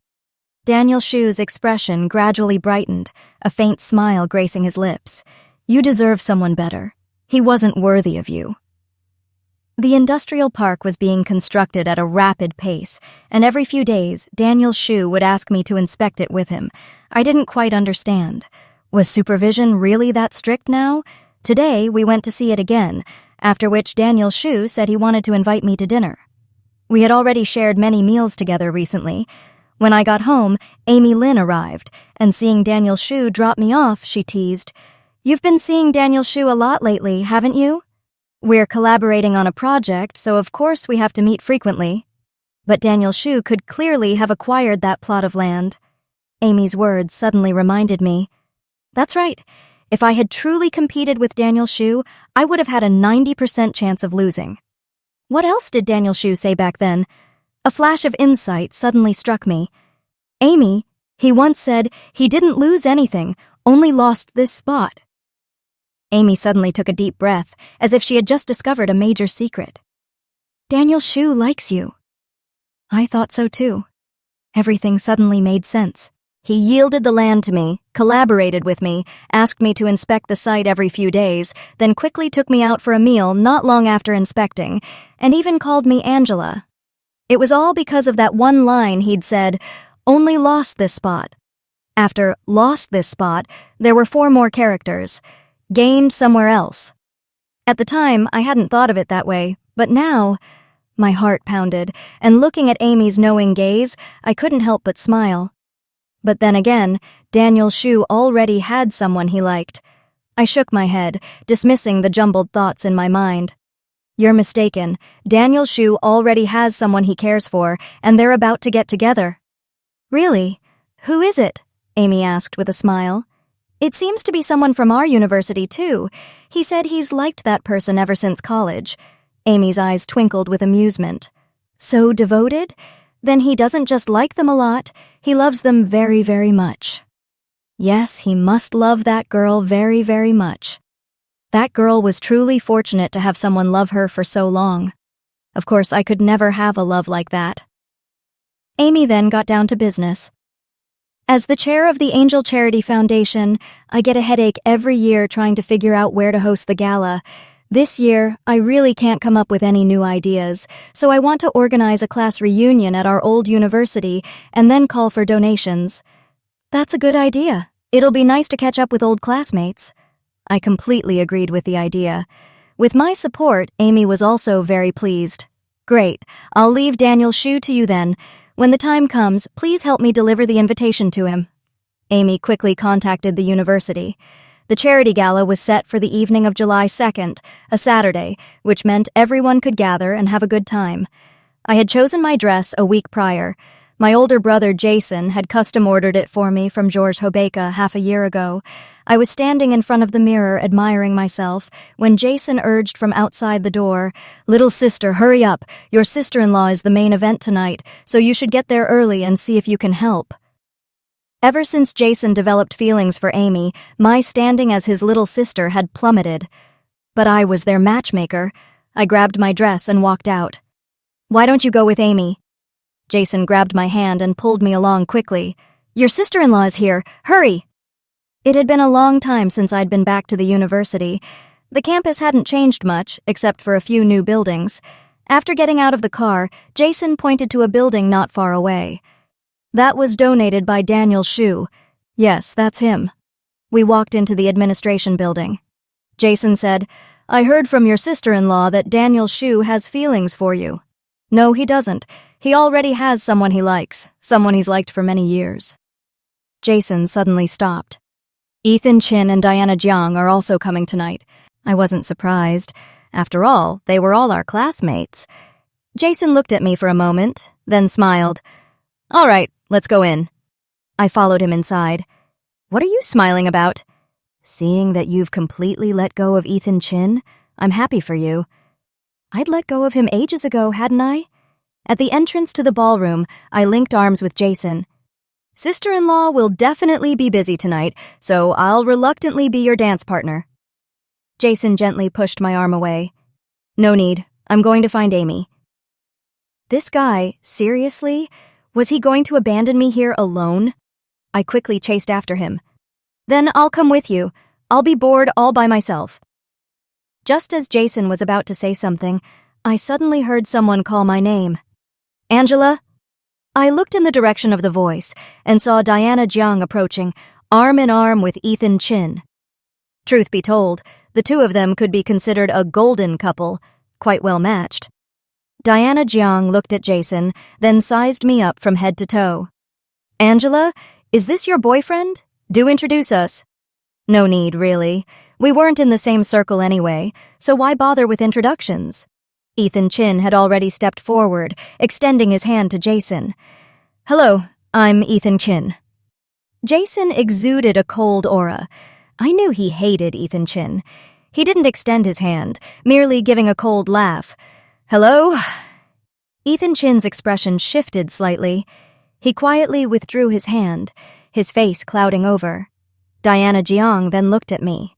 Daniel Shu's expression gradually brightened, a faint smile gracing his lips. "You deserve someone better. He wasn't worthy of you." The industrial park was being constructed at a rapid pace, and every few days, Daniel Shu would ask me to inspect it with him. I didn't quite understand. Was supervision really that strict now? Today, we went to see it again, after which Daniel Shu said he wanted to invite me to dinner. We had already shared many meals together recently. When I got home, Amy Lin arrived, and seeing Daniel Shu drop me off, she teased, "You've been seeing Daniel Shu a lot lately, haven't you?" "We're collaborating on a project, so of course we have to meet frequently." But Daniel Shu could clearly have acquired that plot of land. Amy's words suddenly reminded me. That's right. If I had truly competed with Daniel Shu, I would have had a 90% chance of losing. What else did Daniel Shu say back then? A flash of insight suddenly struck me. "Amy, he once said he didn't lose anything, Only lost this spot. Amy suddenly took a deep breath, as if she had just discovered a major secret. Daniel Shu likes you. I thought so too. Everything suddenly made sense. He yielded the land to me, collaborated with me, asked me to inspect the site every few days, then quickly took me out for a meal not long after inspecting, and even called me Angela. It was all because of that one line he'd said, only lost this spot. After lost this spot, there were 4 more characters. Gained somewhere else. At the time, I hadn't thought of it that way, but now, my heart pounded, and looking at Amy's knowing gaze, I couldn't help but smile. But then again, Daniel Shu already had someone he liked. I shook my head, dismissing the jumbled thoughts in my mind. You're mistaken. Daniel Shu already has someone he cares for, and they're about to get together. Really? Who is it? Amy asked with a smile. It seems to be someone from our university, too. He said he's liked that person ever since college. Amy's eyes twinkled with amusement. So devoted? Then he doesn't just like them a lot, he loves them very, very much. Yes, he must love that girl very, very much. That girl was truly fortunate to have someone love her for so long. Of course, I could never have a love like that. Amy then got down to business. As the chair of the Angel Charity Foundation, I get a headache every year trying to figure out where to host the gala. This year, I really can't come up with any new ideas, so I want to organize a class reunion at our old university and then call for donations. That's a good idea. It'll be nice to catch up with old classmates. I completely agreed with the idea. With my support, Amy was also very pleased. Great. I'll leave Daniel Shu to you then. When the time comes, please help me deliver the invitation to him. Amy quickly contacted the university. The charity gala was set for the evening of July 2nd, a Saturday, which meant everyone could gather and have a good time. I had chosen my dress a week prior. My older brother Jason had custom-ordered it for me from George Hobeka half a year ago. I was standing in front of the mirror admiring myself when Jason urged from outside the door, "Little sister, hurry up. Your sister-in-law is the main event tonight, so you should get there early and see if you can help." Ever since Jason developed feelings for Amy, my standing as his little sister had plummeted. But I was their matchmaker. I grabbed my dress and walked out. "Why don't you go with Amy?" Jason grabbed my hand and pulled me along quickly. "Your sister-in-law is here. Hurry!" It had been a long time since I'd been back to the university. The campus hadn't changed much, except for a few new buildings. After getting out of the car, Jason pointed to a building not far away. That was donated by Daniel Shu. Yes, that's him. We walked into the administration building. Jason said, "I heard from your sister-in-law that Daniel Shu has feelings for you." "No, he doesn't. He already has someone he likes, someone he's liked for many years." Jason suddenly stopped. "Ethan Chin and Diana Jiang are also coming tonight." I wasn't surprised. After all, they were all our classmates. Jason looked at me for a moment, then smiled. "All right, let's go in." I followed him inside. "What are you smiling about?" "Seeing that you've completely let go of Ethan Chin, I'm happy for you." I'd let go of him ages ago, hadn't I? At the entrance to the ballroom, I linked arms with Jason. "Sister-in-law will definitely be busy tonight, so I'll reluctantly be your dance partner." Jason gently pushed my arm away. "No need. I'm going to find Amy." This guy, seriously? Was he going to abandon me here alone? I quickly chased after him. "Then I'll come with you. I'll be bored all by myself." Just as Jason was about to say something, I suddenly heard someone call my name. "Angela?" I looked in the direction of the voice and saw Diana Jiang approaching, arm in arm with Ethan Chin. Truth be told, the two of them could be considered a golden couple, quite well matched. Diana Jiang looked at Jason, then sized me up from head to toe. "Angela, is this your boyfriend? Do introduce us." No need, really. We weren't in the same circle anyway, so why bother with introductions? Ethan Chin had already stepped forward, extending his hand to Jason. "Hello, I'm Ethan Chin." Jason exuded a cold aura. I knew he hated Ethan Chin. He didn't extend his hand, merely giving a cold laugh. "Hello?" Ethan Chin's expression shifted slightly. He quietly withdrew his hand, his face clouding over. Diana Jiang then looked at me.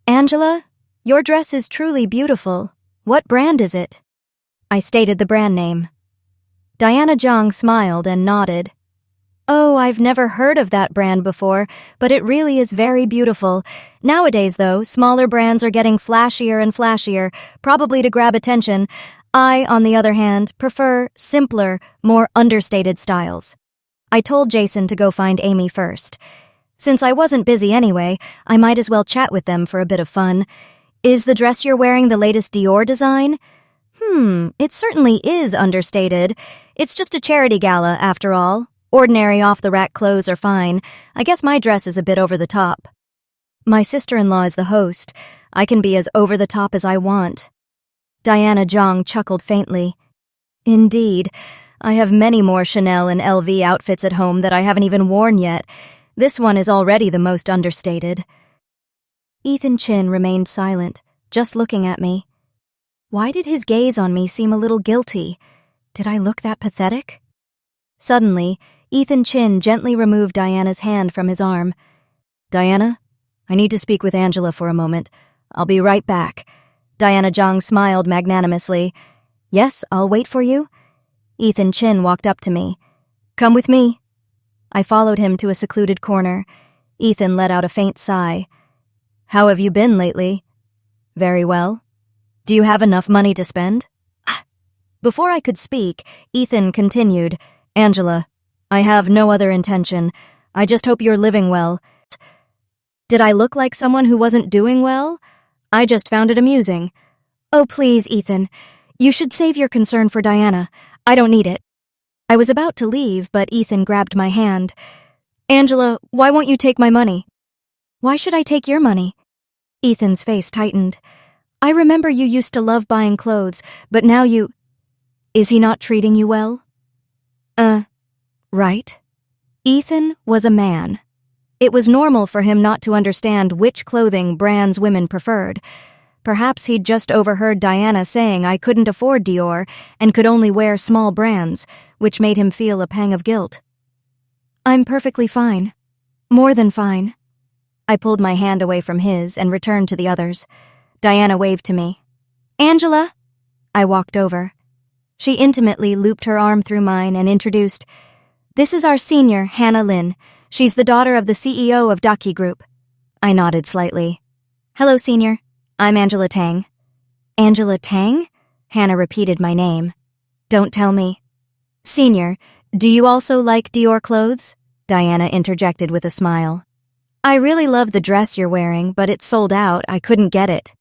Angela, your dress is truly beautiful. What brand is it? I stated the brand name. Diana Jiang smiled and nodded. Oh, I've never heard of that brand before, but it really is very beautiful. Nowadays, though, smaller brands are getting flashier and flashier, probably to grab attention. I, on the other hand, prefer simpler, more understated styles. I told Jason to go find Amy first. Since I wasn't busy anyway, I might as well chat with them for a bit of fun. Is the dress you're wearing the latest Dior design? It certainly is understated. It's just a charity gala, after all. Ordinary off-the-rack clothes are fine. I guess my dress is a bit over the top. My sister-in-law is the host. I can be as over the top as I want. Diana Jiang chuckled faintly. Indeed. I have many more Chanel and LV outfits at home that I haven't even worn yet. This one is already the most understated. Ethan Chin remained silent, just looking at me. Why did his gaze on me seem a little guilty? Did I look that pathetic? Suddenly, Ethan Chin gently removed Diana's hand from his arm. Diana, I need to speak with Angela for a moment. I'll be right back. Diana Jiang smiled magnanimously. Yes, I'll wait for you. Ethan Chin walked up to me. Come with me. I followed him to a secluded corner. Ethan let out a faint sigh. How have you been lately? Very well. Do you have enough money to spend? Before I could speak, Ethan continued, Angela, I have no other intention. I just hope you're living well. Did I look like someone who wasn't doing well? I just found it amusing. Oh, please, Ethan. You should save your concern for Diana. I don't need it. I was about to leave, but Ethan grabbed my hand. Angela, why won't you take my money? Why should I take your money? Ethan's face tightened. I remember you used to love buying clothes, but now you... Is he not treating you well? Right. Ethan was a man. It was normal for him not to understand which clothing brands women preferred. Perhaps he'd just overheard Diana saying I couldn't afford Dior and could only wear small brands, which made him feel a pang of guilt. I'm perfectly fine. More than fine. I pulled my hand away from his and returned to the others. Diana waved to me. Angela! I walked over. She intimately looped her arm through mine and introduced, This is our senior, Hannah Lin. She's the daughter of the CEO of Daki Group. I nodded slightly. Hello, senior. I'm Angela Tang. Angela Tang? Hannah repeated my name. Don't tell me. Senior, do you also like Dior clothes? Diana interjected with a smile. I really love the dress you're wearing, but it's sold out. I couldn't get it.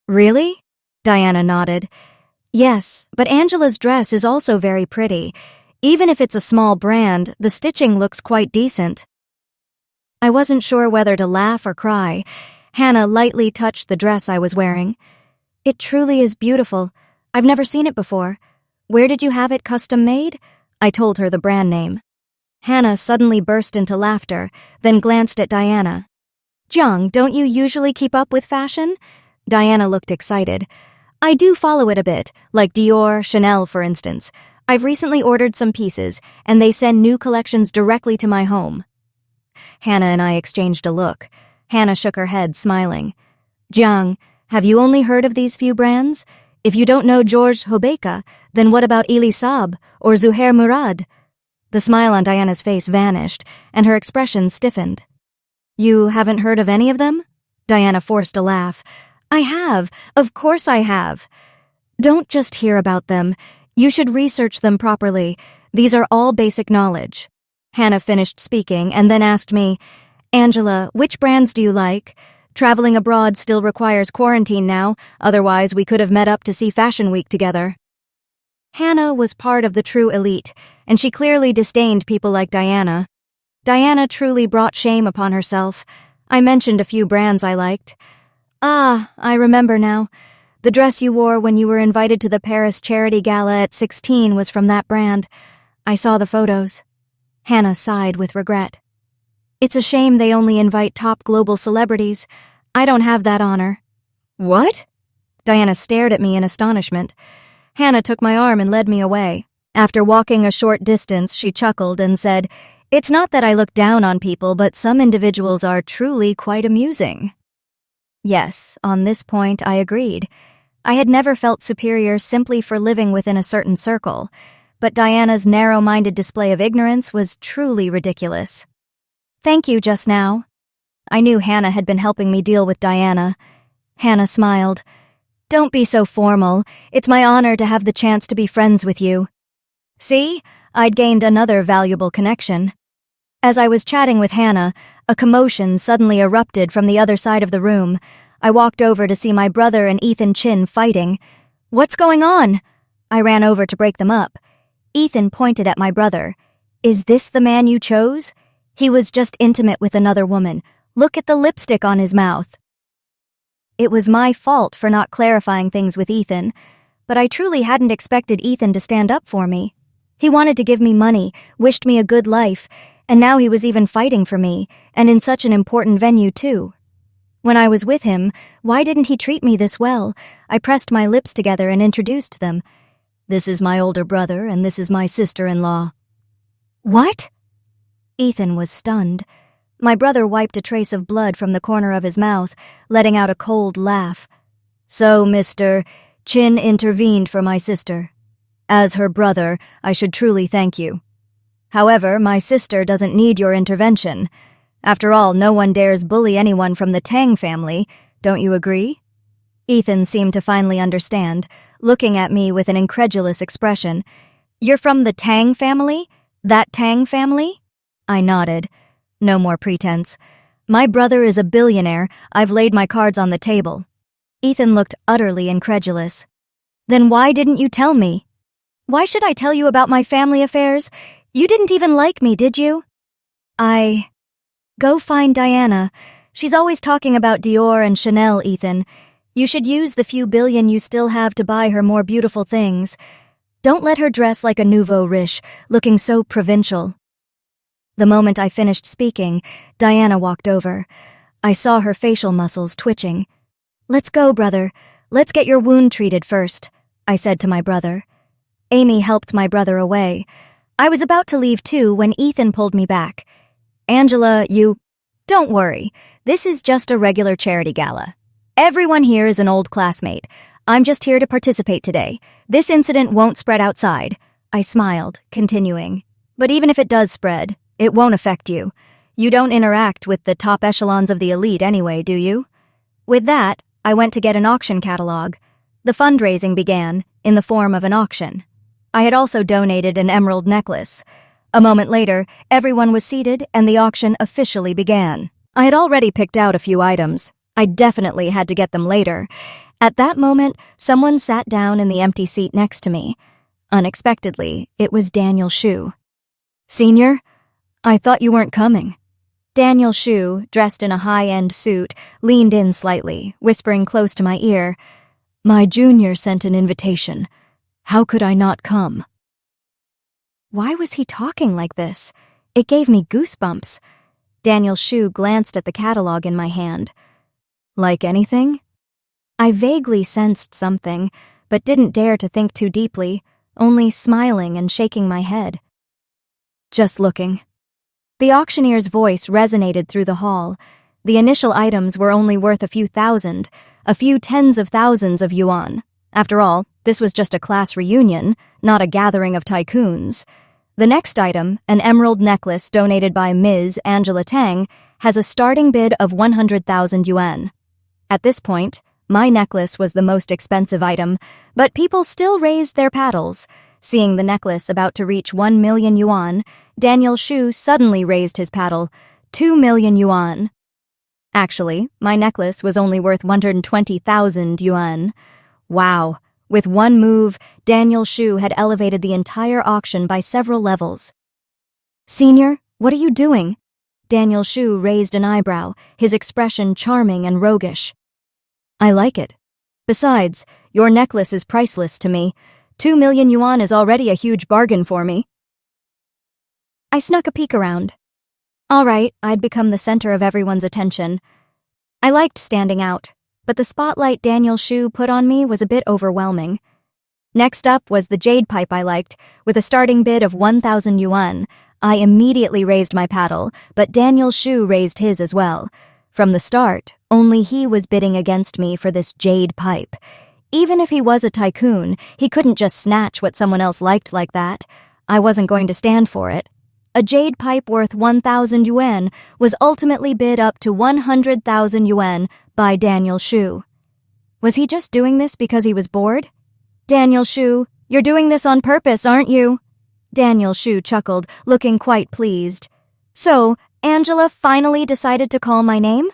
Really? Diana nodded. Yes, but Angela's dress is also very pretty. Even if it's a small brand, the stitching looks quite decent. I wasn't sure whether to laugh or cry. Hannah lightly touched the dress I was wearing. It truly is beautiful. I've never seen it before. Where did you have it custom made? I told her the brand name. Hannah suddenly burst into laughter, then glanced at Diana. Jiang, don't you usually keep up with fashion? Diana looked excited. I do follow it a bit, like Dior, Chanel, for instance. I've recently ordered some pieces, and they send new collections directly to my home. Hannah and I exchanged a look. Hannah shook her head, smiling. Jiang, have you only heard of these few brands? If you don't know Georges Hobeika, then what about Elie Saab or Zuhair Murad? The smile on Diana's face vanished, and her expression stiffened. You haven't heard of any of them? Diana forced a laugh. I have. Of course I have. Don't just hear about them. You should research them properly. These are all basic knowledge. Hannah finished speaking and then asked me, Angela, which brands do you like? Traveling abroad still requires quarantine now, otherwise we could have met up to see Fashion Week together. Hannah was part of the true elite, and she clearly disdained people like Diana. Diana truly brought shame upon herself. I mentioned a few brands I liked. Ah, I remember now. The dress you wore when you were invited to the Paris charity gala at 16 was from that brand. I saw the photos. Hannah sighed with regret. It's a shame they only invite top global celebrities. I don't have that honor. What? Diana stared at me in astonishment. Hannah took my arm and led me away. After walking a short distance, she chuckled and said, It's not that I look down on people, but some individuals are truly quite amusing. Yes, on this point I agreed. I had never felt superior simply for living within a certain circle, but Diana's narrow-minded display of ignorance was truly ridiculous. Thank you just now. I knew Hannah had been helping me deal with Diana. Hannah smiled. Don't be so formal. It's my honor to have the chance to be friends with you. See? I'd gained another valuable connection. As I was chatting with Hannah, a commotion suddenly erupted from the other side of the room. I walked over to see my brother and Ethan Chin fighting. What's going on? I ran over to break them up. Ethan pointed at my brother. Is this the man you chose? He was just intimate with another woman. Look at the lipstick on his mouth. It was my fault for not clarifying things with Ethan, but I truly hadn't expected Ethan to stand up for me. He wanted to give me money, wished me a good life, and now he was even fighting for me, and in such an important venue too. When I was with him, why didn't he treat me this well? I pressed my lips together and introduced them. This is my older brother, and this is my sister-in-law. What? Ethan was stunned. My brother wiped a trace of blood from the corner of his mouth, letting out a cold laugh. So, Mr. Chin intervened for my sister. As her brother, I should truly thank you. However, my sister doesn't need your intervention. After all, no one dares bully anyone from the Tang family, don't you agree? Ethan seemed to finally understand, looking at me with an incredulous expression. You're from the Tang family? That Tang family? I nodded. No more pretense. My brother is a billionaire. I've laid my cards on the table. Ethan looked utterly incredulous. Then why didn't you tell me? Why should I tell you about my family affairs? You didn't even like me, did you? Go find Diana. She's always talking about Dior and Chanel, Ethan. You should use the few billion you still have to buy her more beautiful things. Don't let her dress like a nouveau riche, looking so provincial. The moment I finished speaking, Diana walked over. I saw her facial muscles twitching. Let's go, brother. Let's get your wound treated first, I said to my brother. Amy helped my brother away. I was about to leave too when Ethan pulled me back. Angela, Don't worry. This is just a regular charity gala. Everyone here is an old classmate. I'm just here to participate today. This incident won't spread outside. I smiled, continuing. But even if it does spread, it won't affect you. You don't interact with the top echelons of the elite anyway, do you? With that, I went to get an auction catalog. The fundraising began, in the form of an auction. I had also donated an emerald necklace. A moment later, everyone was seated and the auction officially began. I had already picked out a few items. I definitely had to get them later. At that moment, someone sat down in the empty seat next to me. Unexpectedly, it was Daniel Shu. Senior? I thought you weren't coming. Daniel Shu, dressed in a high-end suit, leaned in slightly, whispering close to my ear, My junior sent an invitation. How could I not come? Why was he talking like this? It gave me goosebumps. Daniel Shu glanced at the catalog in my hand. Like anything? I vaguely sensed something, but didn't dare to think too deeply, only smiling and shaking my head. Just looking. The auctioneer's voice resonated through the hall. The initial items were only worth a few thousand, a few tens of thousands of yuan. After all, this was just a class reunion, not a gathering of tycoons. The next item, an emerald necklace donated by Ms. Angela Tang, has a starting bid of 100,000 yuan. At this point, my necklace was the most expensive item, but people still raised their paddles. Seeing the necklace about to reach 1 million yuan, Daniel Shu suddenly raised his paddle, 2 million yuan. Actually, my necklace was only worth 120,000 yuan. Wow. With one move, Daniel Shu had elevated the entire auction by several levels. Senior, what are you doing? Daniel Shu raised an eyebrow, his expression charming and roguish. I like it. Besides, your necklace is priceless to me. 2 million yuan is already a huge bargain for me. I snuck a peek around. All right, I'd become the center of everyone's attention. I liked standing out, but the spotlight Daniel Shu put on me was a bit overwhelming. Next up was the jade pipe I liked, with a starting bid of 1,000 yuan. I immediately raised my paddle, but Daniel Shu raised his as well. From the start, only he was bidding against me for this jade pipe. Even if he was a tycoon, he couldn't just snatch what someone else liked like that. I wasn't going to stand for it. A jade pipe worth 1,000 yuan was ultimately bid up to 100,000 yuan by Daniel Shu. Was he just doing this because he was bored? Daniel Shu, you're doing this on purpose, aren't you? Daniel Shu chuckled, looking quite pleased. So, Angela finally decided to call my name?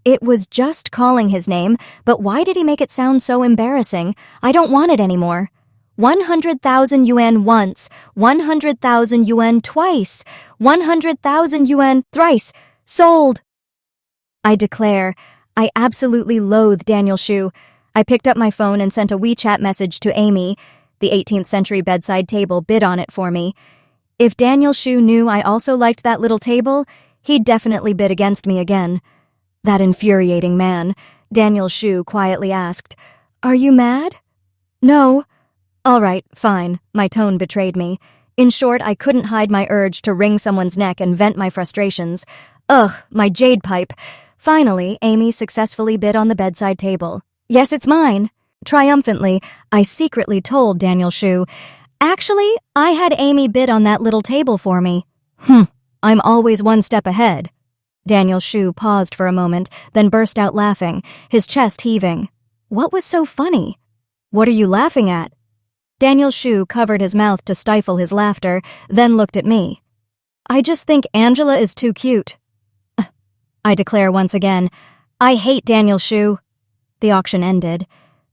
It was just calling his name, but why did he make it sound so embarrassing? I don't want it anymore. 100,000 yuan once, 100,000 yuan twice, 100,000 yuan thrice. Sold! I declare, I absolutely loathe Daniel Shu. I picked up my phone and sent a WeChat message to Amy. The 18th century bedside table bid on it for me. If Daniel Shu knew I also liked that little table, he'd definitely bid against me again. That infuriating man. Daniel Shu quietly asked, "Are you mad?" "No." "All right, fine." My tone betrayed me. In short, I couldn't hide my urge to wring someone's neck and vent my frustrations. Ugh, my jade pipe. Finally, Amy successfully bid on the bedside table. "Yes, it's mine." Triumphantly, I secretly told Daniel Shu, "Actually, I had Amy bid on that little table for me." I'm always one step ahead." Daniel Shu paused for a moment, then burst out laughing, his chest heaving. What was so funny? "What are you laughing at?" Daniel Shu covered his mouth to stifle his laughter, then looked at me. "I just think Angela is too cute." I declare once again, I hate Daniel Shu. The auction ended.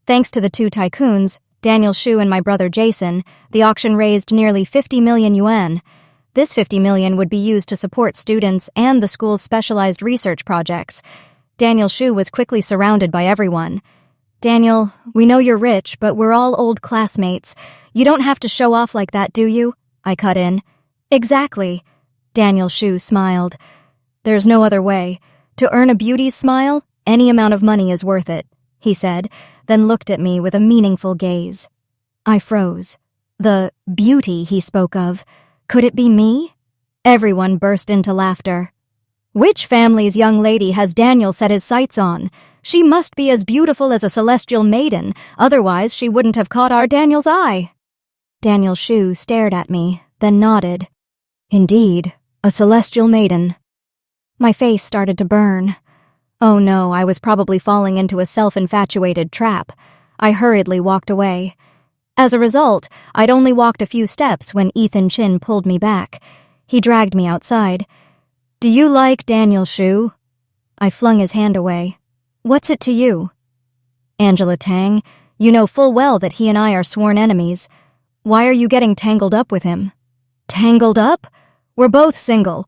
Thanks to the two tycoons, Daniel Shu and my brother Jason, the auction raised nearly 50 million yuan. This 50 million would be used to support students and the school's specialized research projects. Daniel Shu was quickly surrounded by everyone. "Daniel, we know you're rich, but we're all old classmates. You don't have to show off like that, do you?" I cut in. "Exactly." Daniel Shu smiled. "There's no other way. To earn a beauty's smile, any amount of money is worth it," he said, then looked at me with a meaningful gaze. I froze. The beauty he spoke of, could it be me? Everyone burst into laughter. "Which family's young lady has Daniel set his sights on? She must be as beautiful as a celestial maiden, otherwise she wouldn't have caught our Daniel's eye." Daniel Shu stared at me, then nodded. "Indeed, a celestial maiden." My face started to burn. Oh no, I was probably falling into a self-infatuated trap. I hurriedly walked away. As a result, I'd only walked a few steps when Ethan Chin pulled me back. He dragged me outside. "Do you like Daniel Shu?" I flung his hand away. "What's it to you?" "Angela Tang, you know full well that he and I are sworn enemies. Why are you getting tangled up with him?" "Tangled up? We're both single.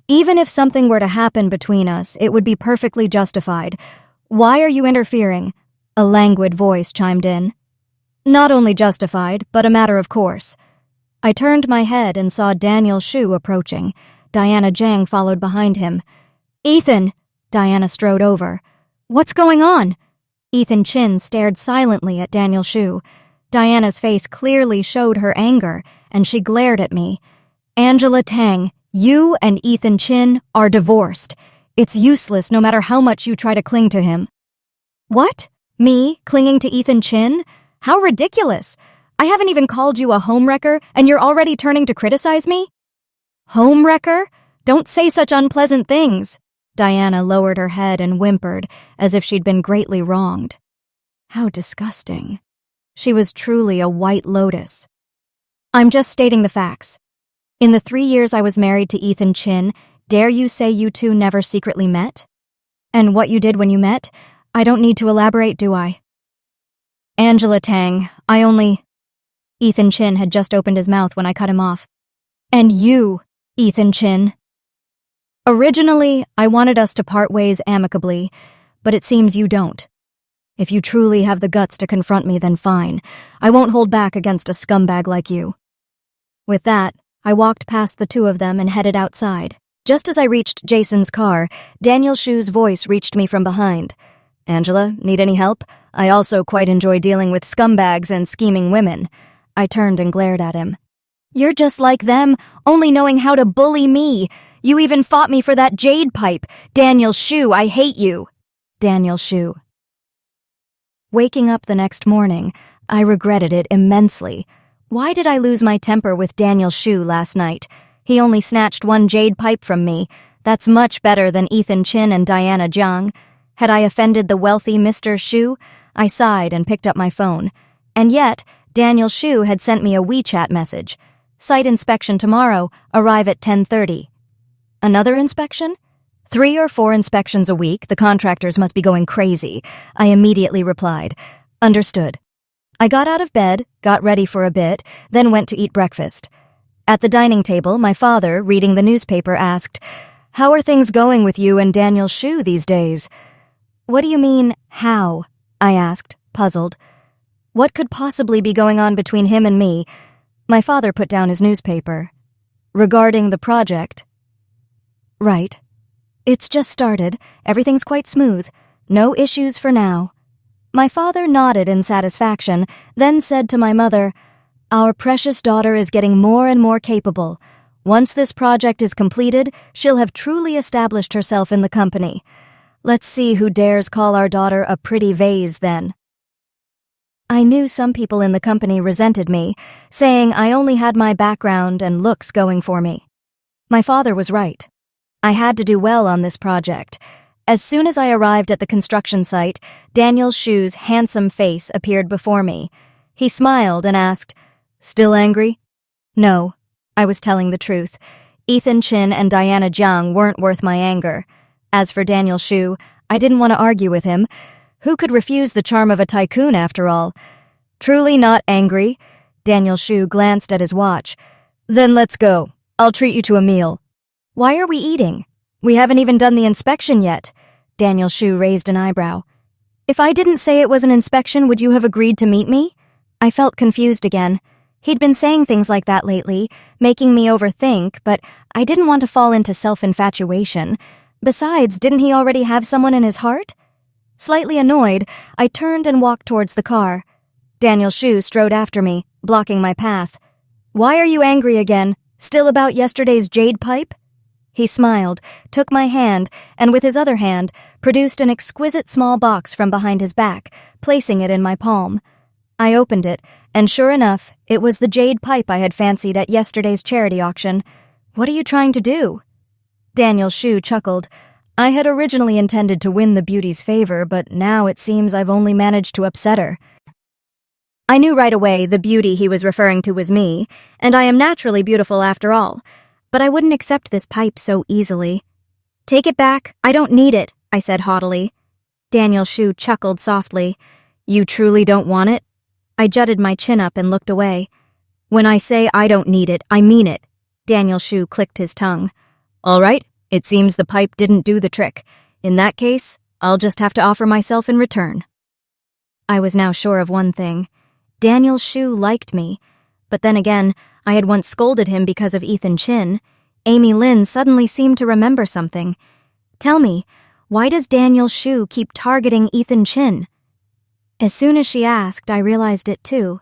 Even if something were to happen between us, it would be perfectly justified. Why are you interfering?" A languid voice chimed in. "Not only justified, but a matter of course." I turned my head and saw Daniel Shu approaching. Diana Zhang followed behind him. "Ethan!" Diana strode over. "What's going on?" Ethan Chin stared silently at Daniel Shu. Diana's face clearly showed her anger, and she glared at me. "Angela Tang, you and Ethan Chin are divorced. It's useless no matter how much you try to cling to him." "What? Me clinging to Ethan Chin? How ridiculous! I haven't even called you a homewrecker, and you're already turning to criticize me?" "Homewrecker? Don't say such unpleasant things." Diana lowered her head and whimpered, as if she'd been greatly wronged. How disgusting. She was truly a white lotus. "I'm just stating the facts. In the 3 years I was married to Ethan Chin, dare you say you two never secretly met? And what you did when you met, I don't need to elaborate, do I?" "Angela Tang, I only—" Ethan Chin had just opened his mouth when I cut him off. "And you, Ethan Chin." "Originally, I wanted us to part ways amicably, but it seems you don't. If you truly have the guts to confront me, then fine. I won't hold back against a scumbag like you." With that, I walked past the two of them and headed outside. Just as I reached Jason's car, Daniel Shu's voice reached me from behind. "Angela, need any help? I also quite enjoy dealing with scumbags and scheming women." I turned and glared at him. You're just like them, only knowing how to bully me. You even fought me for that jade pipe. Daniel Shu, I hate you. Daniel Shu. Waking up the next morning, I regretted it immensely. Why did I lose my temper with Daniel Shu last night? He only snatched one jade pipe from me. That's much better than Ethan Chin and Diana Jiang. Had I offended the wealthy Mr. Shu? I sighed and picked up my phone. And yet, Daniel Shu had sent me a WeChat message. Site inspection tomorrow, arrive at 10:30. Another inspection? 3 or 4 inspections a week, the contractors must be going crazy. I immediately replied, understood. I got out of bed, got ready for a bit, then went to eat breakfast. At the dining table, my father, reading the newspaper, asked, "How are things going with you and Daniel Shu these days?" "What do you mean, how?" I asked, puzzled. What could possibly be going on between him and me? My father put down his newspaper. "Regarding the project." "Right. It's just started. Everything's quite smooth. No issues for now." My father nodded in satisfaction, then said to my mother, "Our precious daughter is getting more and more capable. Once this project is completed, she'll have truly established herself in the company. Let's see who dares call our daughter a pretty vase then." I knew some people in the company resented me, saying I only had my background and looks going for me. My father was right. I had to do well on this project. As soon as I arrived at the construction site, Daniel Shu's handsome face appeared before me. He smiled and asked, "Still angry?" No, I was telling the truth. Ethan Chin and Diana Jiang weren't worth my anger. As for Daniel Shu, I didn't want to argue with him. Who could refuse the charm of a tycoon, after all? "Truly not angry." Daniel Shu glanced at his watch. "Then let's go. I'll treat you to a meal." "Why are we eating? We haven't even done the inspection yet." Daniel Shu raised an eyebrow. "If I didn't say it was an inspection, would you have agreed to meet me?" I felt confused again. He'd been saying things like that lately, making me overthink, but I didn't want to fall into self-infatuation. Besides, didn't he already have someone in his heart? Slightly annoyed, I turned and walked towards the car. Daniel Shu strode after me, blocking my path. "Why are you angry again? Still about yesterday's jade pipe?" He smiled, took my hand, and with his other hand, produced an exquisite small box from behind his back, placing it in my palm. I opened it, and sure enough, it was the jade pipe I had fancied at yesterday's charity auction. "What are you trying to do?" Daniel Shu chuckled. "I had originally intended to win the beauty's favor, but now it seems I've only managed to upset her." I knew right away the beauty he was referring to was me, and I am naturally beautiful after all. But I wouldn't accept this pipe so easily. "Take it back. I don't need it," I said haughtily. Daniel Shu chuckled softly. "You truly don't want it?" I jutted my chin up and looked away. "When I say I don't need it, I mean it." Daniel Shu clicked his tongue. "All right, it seems the pipe didn't do the trick. In that case, I'll just have to offer myself in return." I was now sure of one thing. Daniel Shu liked me. But then again, I had once scolded him because of Ethan Chin. Amy Lin suddenly seemed to remember something. "Tell me, why does Daniel Shu keep targeting Ethan Chin?" As soon as she asked, I realized it too.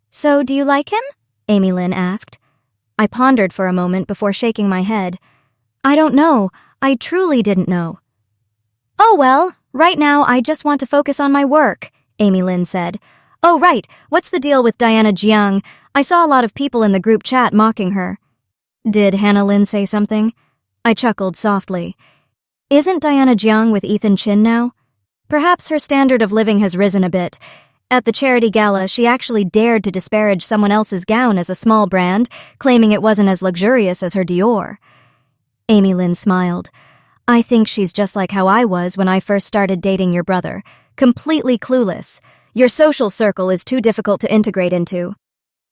"So, do you like him?" Amy Lin asked. I pondered for a moment before shaking my head. "I don't know. I truly didn't know." "Oh well, right now I just want to focus on my work," Amy Lin said. "Oh right, what's the deal with Diana Jiang? I saw a lot of people in the group chat mocking her." "Did Hannah Lin say something?" I chuckled softly. "Isn't Diana Jiang with Ethan Chin now? Perhaps her standard of living has risen a bit. At the charity gala, she actually dared to disparage someone else's gown as a small brand, claiming it wasn't as luxurious as her Dior." Amy Lin smiled. "I think she's just like how I was when I first started dating your brother. Completely clueless. Your social circle is too difficult to integrate into.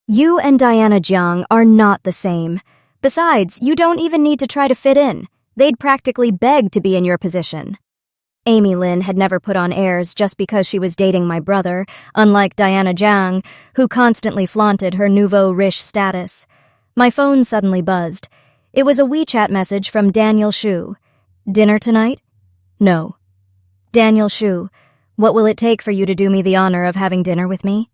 You and Diana Jiang are not the same. Besides, you don't even need to try to fit in. They'd practically beg to be in your position." Amy Lin had never put on airs just because she was dating my brother, unlike Diana Jiang, who constantly flaunted her nouveau riche status. My phone suddenly buzzed. It was a WeChat message from Daniel Shu. "Dinner tonight?" "No." "Daniel Shu, what will it take for you to do me the honor of having dinner with me?"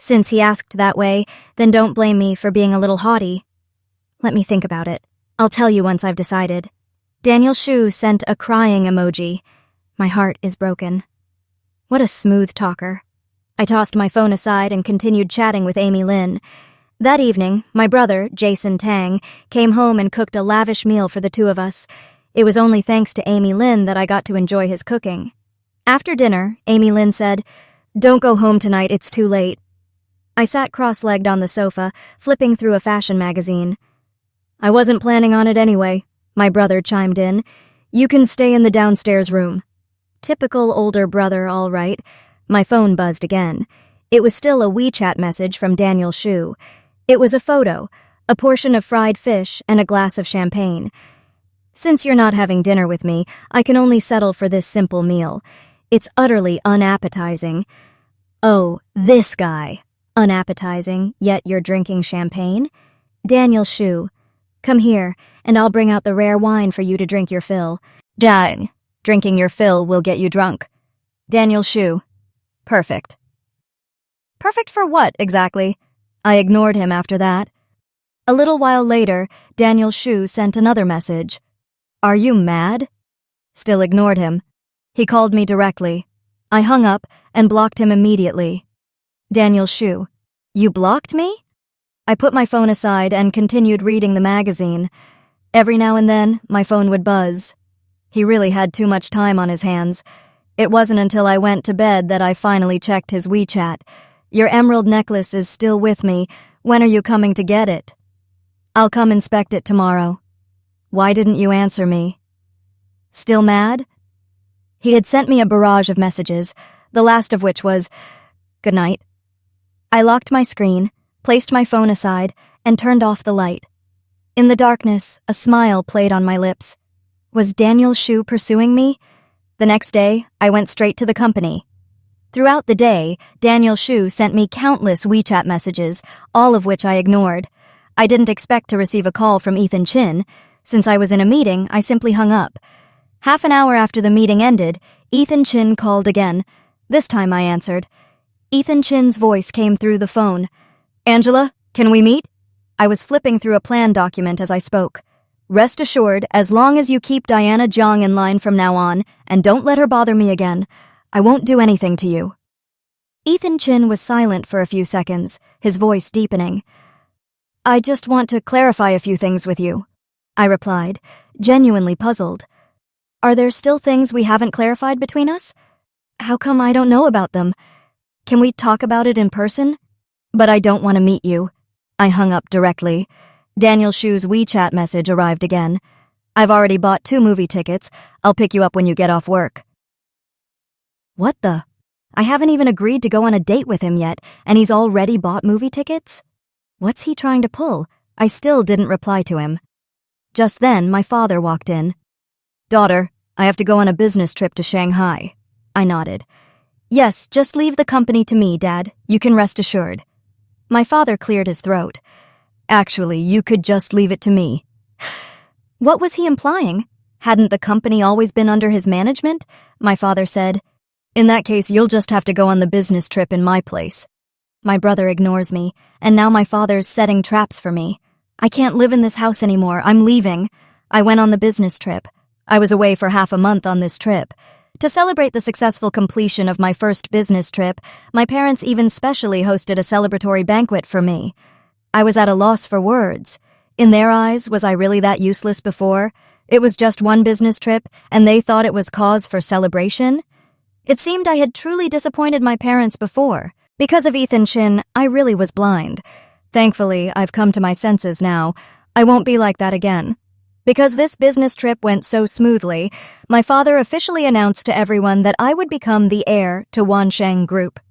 Since he asked that way, then don't blame me for being a little haughty. Let me think about it. I'll tell you once I've decided. Daniel Shu sent a crying emoji. My heart is broken. What a smooth talker. I tossed my phone aside and continued chatting with Amy Lin. That evening, my brother, Jason Tang, came home and cooked a lavish meal for the two of us. It was only thanks to Amy Lin that I got to enjoy his cooking. After dinner, Amy Lin said, "Don't go home tonight, it's too late." I sat cross-legged on the sofa, flipping through a fashion magazine. "I wasn't planning on it anyway," my brother chimed in. "You can stay in the downstairs room." Typical older brother, all right. My phone buzzed again. It was still a WeChat message from Daniel Shu. It was a photo, a portion of fried fish, and a glass of champagne. "Since you're not having dinner with me, I can only settle for this simple meal. It's utterly unappetizing." "Oh, this guy. Unappetizing, yet you're drinking champagne?" "Daniel Shu, come here, and I'll bring out the rare wine for you to drink your fill." "Dang, drinking your fill will get you drunk." "Daniel Shu, perfect." Perfect for what, exactly? I ignored him after that. A little while later, Daniel Shu sent another message. "Are you mad?" Still ignored him. He called me directly. I hung up and blocked him immediately. "Daniel Shu, you blocked me?" I put my phone aside and continued reading the magazine. Every now and then, my phone would buzz. He really had too much time on his hands. It wasn't until I went to bed that I finally checked his WeChat. "Your emerald necklace is still with me. When are you coming to get it?" "I'll come inspect it tomorrow." "Why didn't you answer me?" Still mad? He had sent me a barrage of messages, the last of which was, "Good night." I locked my screen, placed my phone aside, and turned off the light. In the darkness, a smile played on my lips. Was Daniel Shu pursuing me? The next day, I went straight to the company. Throughout the day, Daniel Shu sent me countless WeChat messages, all of which I ignored. I didn't expect to receive a call from Ethan Chin. Since I was in a meeting, I simply hung up. Half an hour after the meeting ended, Ethan Chin called again. This time I answered. Ethan Chin's voice came through the phone. "Angela, can we meet?" I was flipping through a plan document as I spoke. "Rest assured, as long as you keep Diana Zhang in line from now on, and don't let her bother me again, I won't do anything to you." Ethan Chin was silent for a few seconds, his voice deepening. "I just want to clarify a few things with you," I replied, genuinely puzzled. "Are there still things we haven't clarified between us? How come I don't know about them? Can we talk about it in person?" "But I don't want to meet you." I hung up directly. Daniel Shu's WeChat message arrived again. "I've already bought 2 movie tickets. I'll pick you up when you get off work." What the? I haven't even agreed to go on a date with him yet, and he's already bought movie tickets? What's he trying to pull? I still didn't reply to him. Just then, my father walked in. "Daughter, I have to go on a business trip to Shanghai." I nodded. "Yes, just leave the company to me, Dad. You can rest assured." My father cleared his throat. "Actually, you could just leave it to me." What was he implying? Hadn't the company always been under his management? My father said. "In that case, you'll just have to go on the business trip in my place." My brother ignores me, and now my father's setting traps for me. I can't live in this house anymore. I'm leaving. I went on the business trip. I was away for half a month on this trip. To celebrate the successful completion of my first business trip, my parents even specially hosted a celebratory banquet for me. I was at a loss for words. In their eyes, was I really that useless before? It was just one business trip, and they thought it was cause for celebration? It seemed I had truly disappointed my parents before. Because of Ethan Chin, I really was blind. Thankfully, I've come to my senses now. I won't be like that again. Because this business trip went so smoothly, my father officially announced to everyone that I would become the heir to Wansheng Group.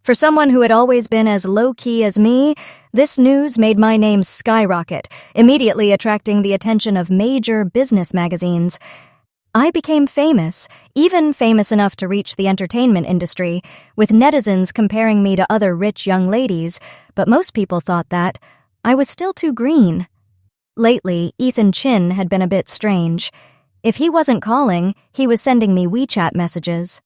For someone who had always been as low-key as me, this news made my name skyrocket, immediately attracting the attention of major business magazines. I became famous, even famous enough to reach the entertainment industry, with netizens comparing me to other rich young ladies, but most people thought that I was still too green. Lately, Ethan Chin had been a bit strange. If he wasn't calling, he was sending me WeChat messages.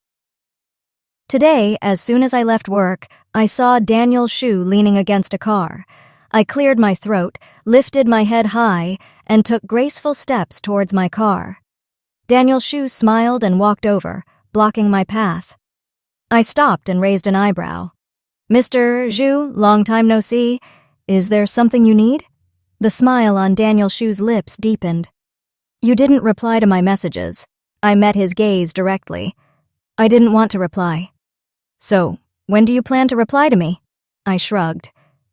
Today, as soon as I left work, I saw Daniel Shu leaning against a car. I cleared my throat, lifted my head high, and took graceful steps towards my car. Daniel Shu smiled and walked over, blocking my path. I stopped and raised an eyebrow. "Mr. Zhu, long time no see. Is there something you need?" The smile on Daniel Shu's lips deepened. "You didn't reply to my messages." I met his gaze directly. "I didn't want to reply." "So, when do you plan to reply to me?" I shrugged.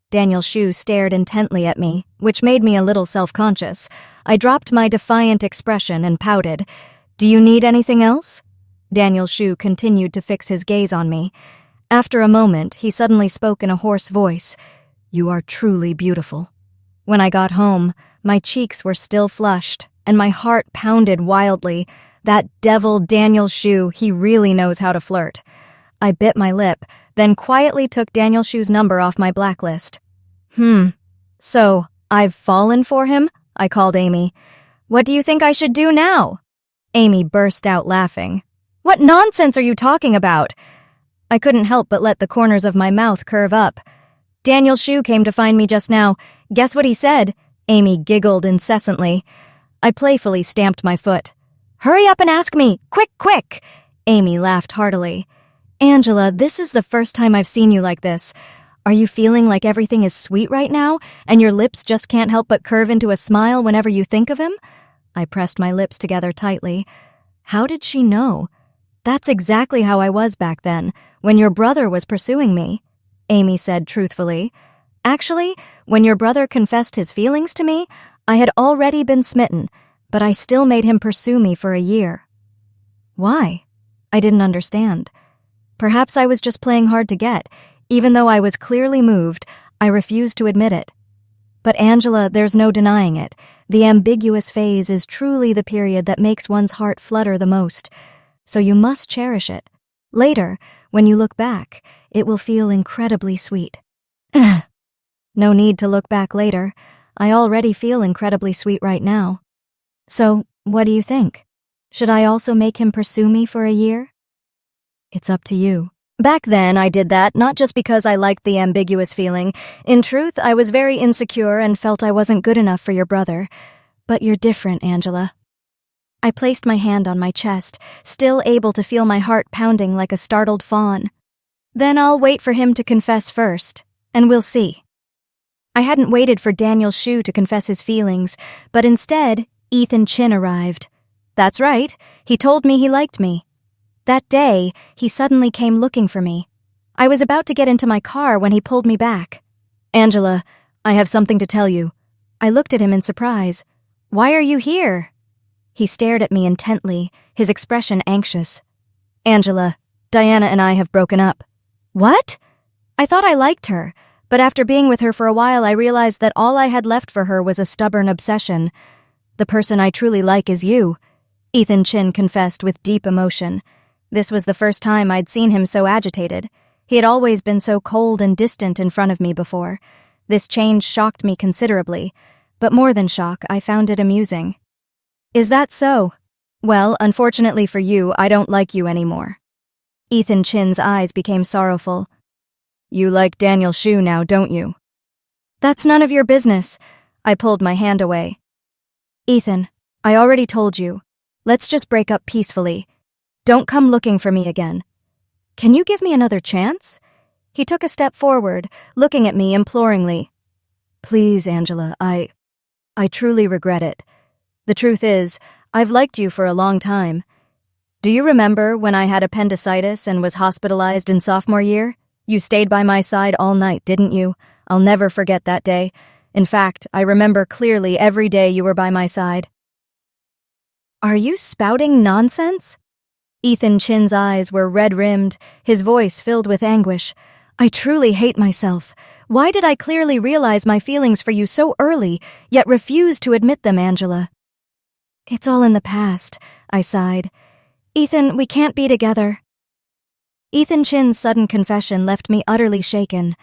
Daniel Shu stared intently at me, which made me a little self-conscious. I dropped my defiant expression and pouted. "Do you need anything else?" Daniel Shu continued to fix his gaze on me. After a moment, he suddenly spoke in a hoarse voice. "You are truly beautiful." When I got home, my cheeks were still flushed, and my heart pounded wildly. That devil Daniel Shu, he really knows how to flirt. I bit my lip, then quietly took Daniel Shu's number off my blacklist. So, I've fallen for him?" I called Amy. "What do you think I should do now?" Amy burst out laughing. "What nonsense are you talking about?" I couldn't help but let the corners of my mouth curve up. "Daniel Shu came to find me just now. Guess what he said?" Amy giggled incessantly. I playfully stamped my foot. "Hurry up and ask me! Quick, quick!" Amy laughed heartily. "Angela, this is the first time I've seen you like this. Are you feeling like everything is sweet right now, and your lips just can't help but curve into a smile whenever you think of him?" I pressed my lips together tightly. How did she know? "That's exactly how I was back then, when your brother was pursuing me," Amy said truthfully. "Actually, when your brother confessed his feelings to me, I had already been smitten, but I still made him pursue me for a year." Why? I didn't understand. Perhaps I was just playing hard to get. Even though I was clearly moved, I refused to admit it. But Angela, there's no denying it. The ambiguous phase is truly the period that makes one's heart flutter the most. So you must cherish it. Later, when you look back, it will feel incredibly sweet. No need to look back later. I already feel incredibly sweet right now. So, what do you think? Should I also make him pursue me for a year? It's up to you. Back then, I did that not just because I liked the ambiguous feeling. In truth, I was very insecure and felt I wasn't good enough for your brother. But you're different, Angela. I placed my hand on my chest, still able to feel my heart pounding like a startled fawn. "Then I'll wait for him to confess first, and we'll see." I hadn't waited for Daniel Shu to confess his feelings, but instead, Ethan Chin arrived. That's right, he told me he liked me. That day, he suddenly came looking for me. I was about to get into my car when he pulled me back. "Angela, I have something to tell you." I looked at him in surprise. "Why are you here?" He stared at me intently, his expression anxious. "Angela, Diana and I have broken up." "What?" I thought I liked her, but after being with her for a while I realized that all I had left for her was a stubborn obsession. "The person I truly like is you," Ethan Chin confessed with deep emotion. This was the first time I'd seen him so agitated. He had always been so cold and distant in front of me before. This change shocked me considerably, but more than shock, I found it amusing. "Is that so? Well, unfortunately for you, I don't like you anymore." Ethan Chin's eyes became sorrowful. "You like Daniel Shu now, don't you?" "That's none of your business." I pulled my hand away. "Ethan, I already told you. Let's just break up peacefully. Don't come looking for me again. Can you give me another chance?" He took a step forward, looking at me imploringly. "Please, Angela, I truly regret it. The truth is, I've liked you for a long time. Do you remember when I had appendicitis and was hospitalized in sophomore year? You stayed by my side all night, didn't you? I'll never forget that day. In fact, I remember clearly every day you were by my side." "Are you spouting nonsense?" Ethan Chin's eyes were red-rimmed, his voice filled with anguish. "I truly hate myself. Why did I clearly realize my feelings for you so early, yet refuse to admit them, Angela?" "It's all in the past," I sighed. "Ethan, we can't be together." Ethan Chin's sudden confession left me utterly shaken.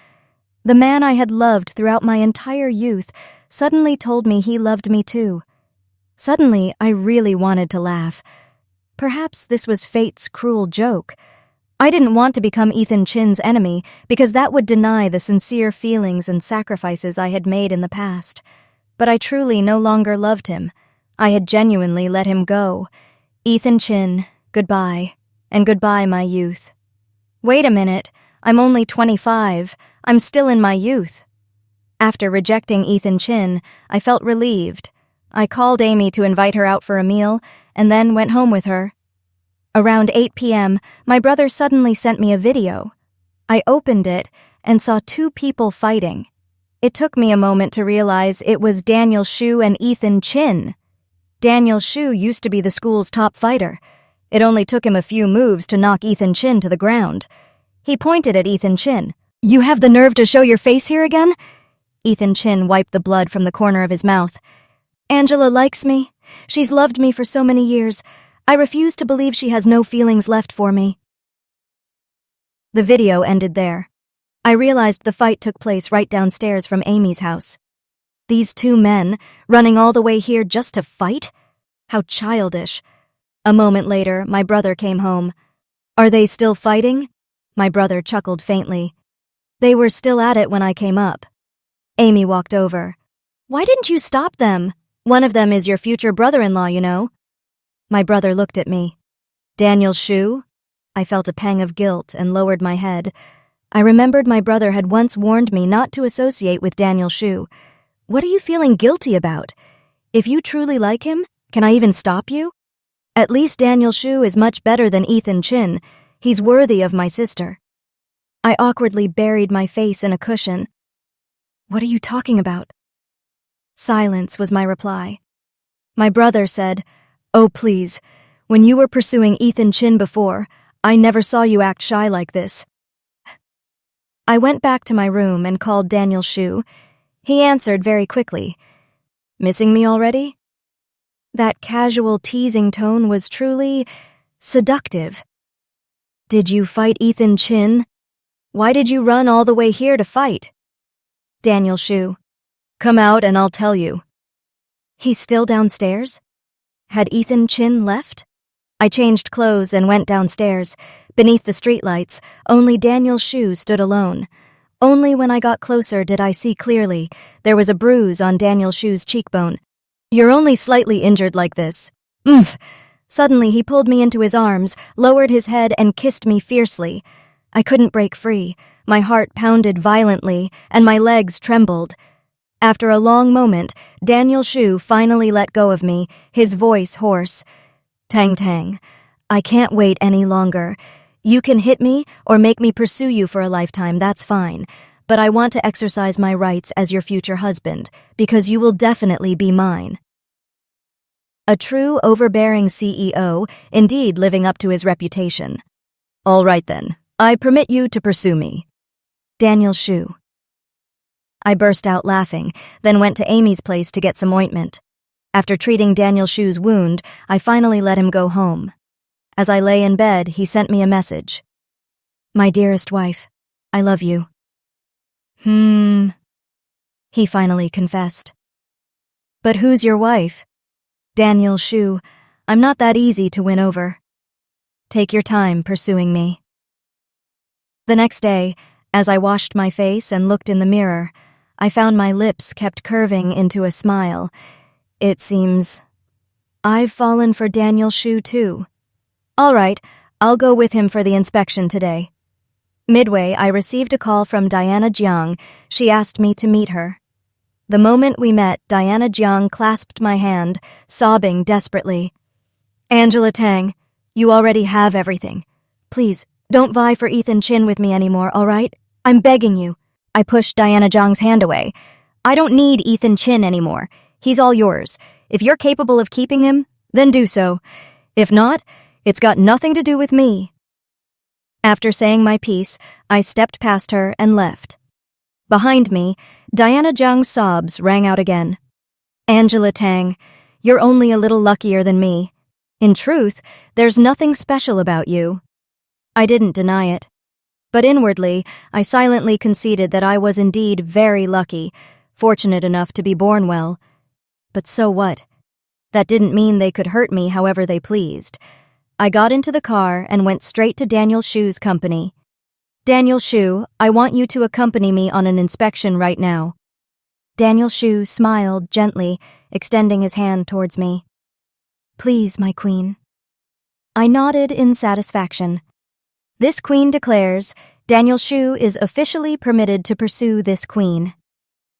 The man I had loved throughout my entire youth suddenly told me he loved me too. Suddenly, I really wanted to laugh. Perhaps this was fate's cruel joke. I didn't want to become Ethan Chin's enemy because that would deny the sincere feelings and sacrifices I had made in the past. But I truly no longer loved him. I had genuinely let him go. Ethan Chin, goodbye. And goodbye, my youth. Wait a minute, I'm only 25. I'm still in my youth. After rejecting Ethan Chin, I felt relieved. I called Amy to invite her out for a meal, and then went home with her. Around 8 p.m., my brother suddenly sent me a video. I opened it and saw two people fighting. It took me a moment to realize it was Daniel Shu and Ethan Chin. Daniel Shu used to be the school's top fighter. It only took him a few moves to knock Ethan Chin to the ground. He pointed at Ethan Chin. "You have the nerve to show your face here again?" Ethan Chin wiped the blood from the corner of his mouth. "Angela likes me. She's loved me for so many years. I refuse to believe she has no feelings left for me." The video ended there. I realized the fight took place right downstairs from Amy's house. These two men, running all the way here just to fight? How childish. A moment later, my brother came home. "Are they still fighting?" My brother chuckled faintly. "They were still at it when I came up." Amy walked over. "Why didn't you stop them? One of them is your future brother-in-law, you know." My brother looked at me. "Daniel Shu?" I felt a pang of guilt and lowered my head. I remembered my brother had once warned me not to associate with Daniel Shu. What are you feeling guilty about? If you truly like him, can I even stop you? At least Daniel Shu is much better than Ethan Chin. He's worthy of my sister. I awkwardly buried my face in a cushion. "What are you talking about?" Silence was my reply. My brother said, "Oh, please. When you were pursuing Ethan Chin before, I never saw you act shy like this." I went back to my room and called Daniel Shu. He answered very quickly. "Missing me already?" That casual teasing tone was truly seductive. "Did you fight Ethan Chin? Why did you run all the way here to fight?" Daniel Shu. "Come out and I'll tell you." He's still downstairs? Had Ethan Chin left? I changed clothes and went downstairs. Beneath the streetlights, only Daniel Shu stood alone. Only when I got closer did I see clearly. There was a bruise on Daniel Shu's cheekbone. "You're only slightly injured like this." "Oomph!" Suddenly he pulled me into his arms, lowered his head, and kissed me fiercely. I couldn't break free. My heart pounded violently, and my legs trembled. After a long moment, Daniel Shu finally let go of me, his voice hoarse. "Tang Tang, I can't wait any longer. You can hit me or make me pursue you for a lifetime, that's fine. But I want to exercise my rights as your future husband, because you will definitely be mine." A true overbearing CEO, indeed living up to his reputation. "All right then, I permit you to pursue me." Daniel Shu. I burst out laughing, then went to Amy's place to get some ointment. After treating Daniel Shu's wound, I finally let him go home. As I lay in bed, he sent me a message. "My dearest wife, I love you." He finally confessed. "But who's your wife?" "Daniel Shu. I'm not that easy to win over." "Take your time pursuing me." The next day, as I washed my face and looked in the mirror, I found my lips kept curving into a smile. It seems I've fallen for Daniel Shu too. All right, I'll go with him for the inspection today. Midway, I received a call from Diana Jiang. She asked me to meet her. The moment we met, Diana Jiang clasped my hand, sobbing desperately. "Angela Tang, you already have everything. Please, don't vie for Ethan Chin with me anymore, all right? I'm begging you." I pushed Diana Jiang's hand away. "I don't need Ethan Chin anymore. He's all yours. If you're capable of keeping him, then do so. If not, it's got nothing to do with me." After saying my piece, I stepped past her and left. Behind me, Diana Jiang's sobs rang out again. "Angela Tang, you're only a little luckier than me. In truth, there's nothing special about you." I didn't deny it. But inwardly, I silently conceded that I was indeed very lucky, fortunate enough to be born well. But so what? That didn't mean they could hurt me however they pleased. I got into the car and went straight to Daniel Shu's company. Daniel Shu, I want you to accompany me on an inspection right now. Daniel Shu smiled gently, extending his hand towards me. Please, my queen. I nodded in satisfaction. This queen declares, Daniel Shu is officially permitted to pursue this queen.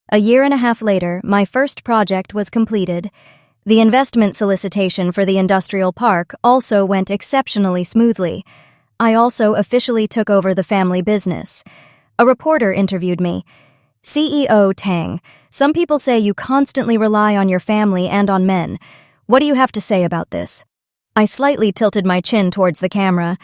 A year and a half later, my first project was completed. The investment solicitation for the industrial park also went exceptionally smoothly. I also officially took over the family business. A reporter interviewed me. CEO Tang, some people say you constantly rely on your family and on men. What do you have to say about this? I slightly tilted my chin towards the camera.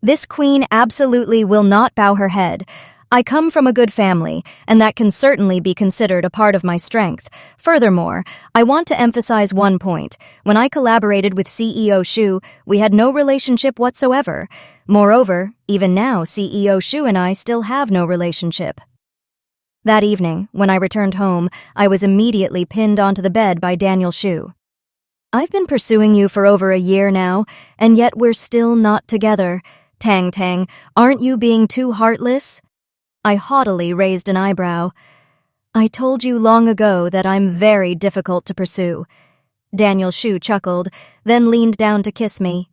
This queen absolutely will not bow her head. I come from a good family, and that can certainly be considered a part of my strength. Furthermore, I want to emphasize one point. When I collaborated with CEO Shu, we had no relationship whatsoever. Moreover, even now, CEO Shu and I still have no relationship. That evening, when I returned home, I was immediately pinned onto the bed by Daniel Shu. I've been pursuing you for over a year now, and yet we're still not together. Tang, aren't you being too heartless? I haughtily raised an eyebrow. I told you long ago that I'm very difficult to pursue. Daniel Shu chuckled, then leaned down to kiss me.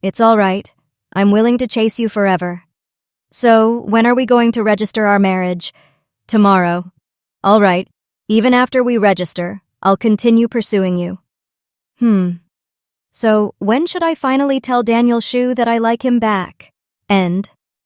It's all right. I'm willing to chase you forever. So, when are we going to register our marriage? Tomorrow. All right. Even after we register, I'll continue pursuing you. So, when should I finally tell Daniel Shu that I like him back? End.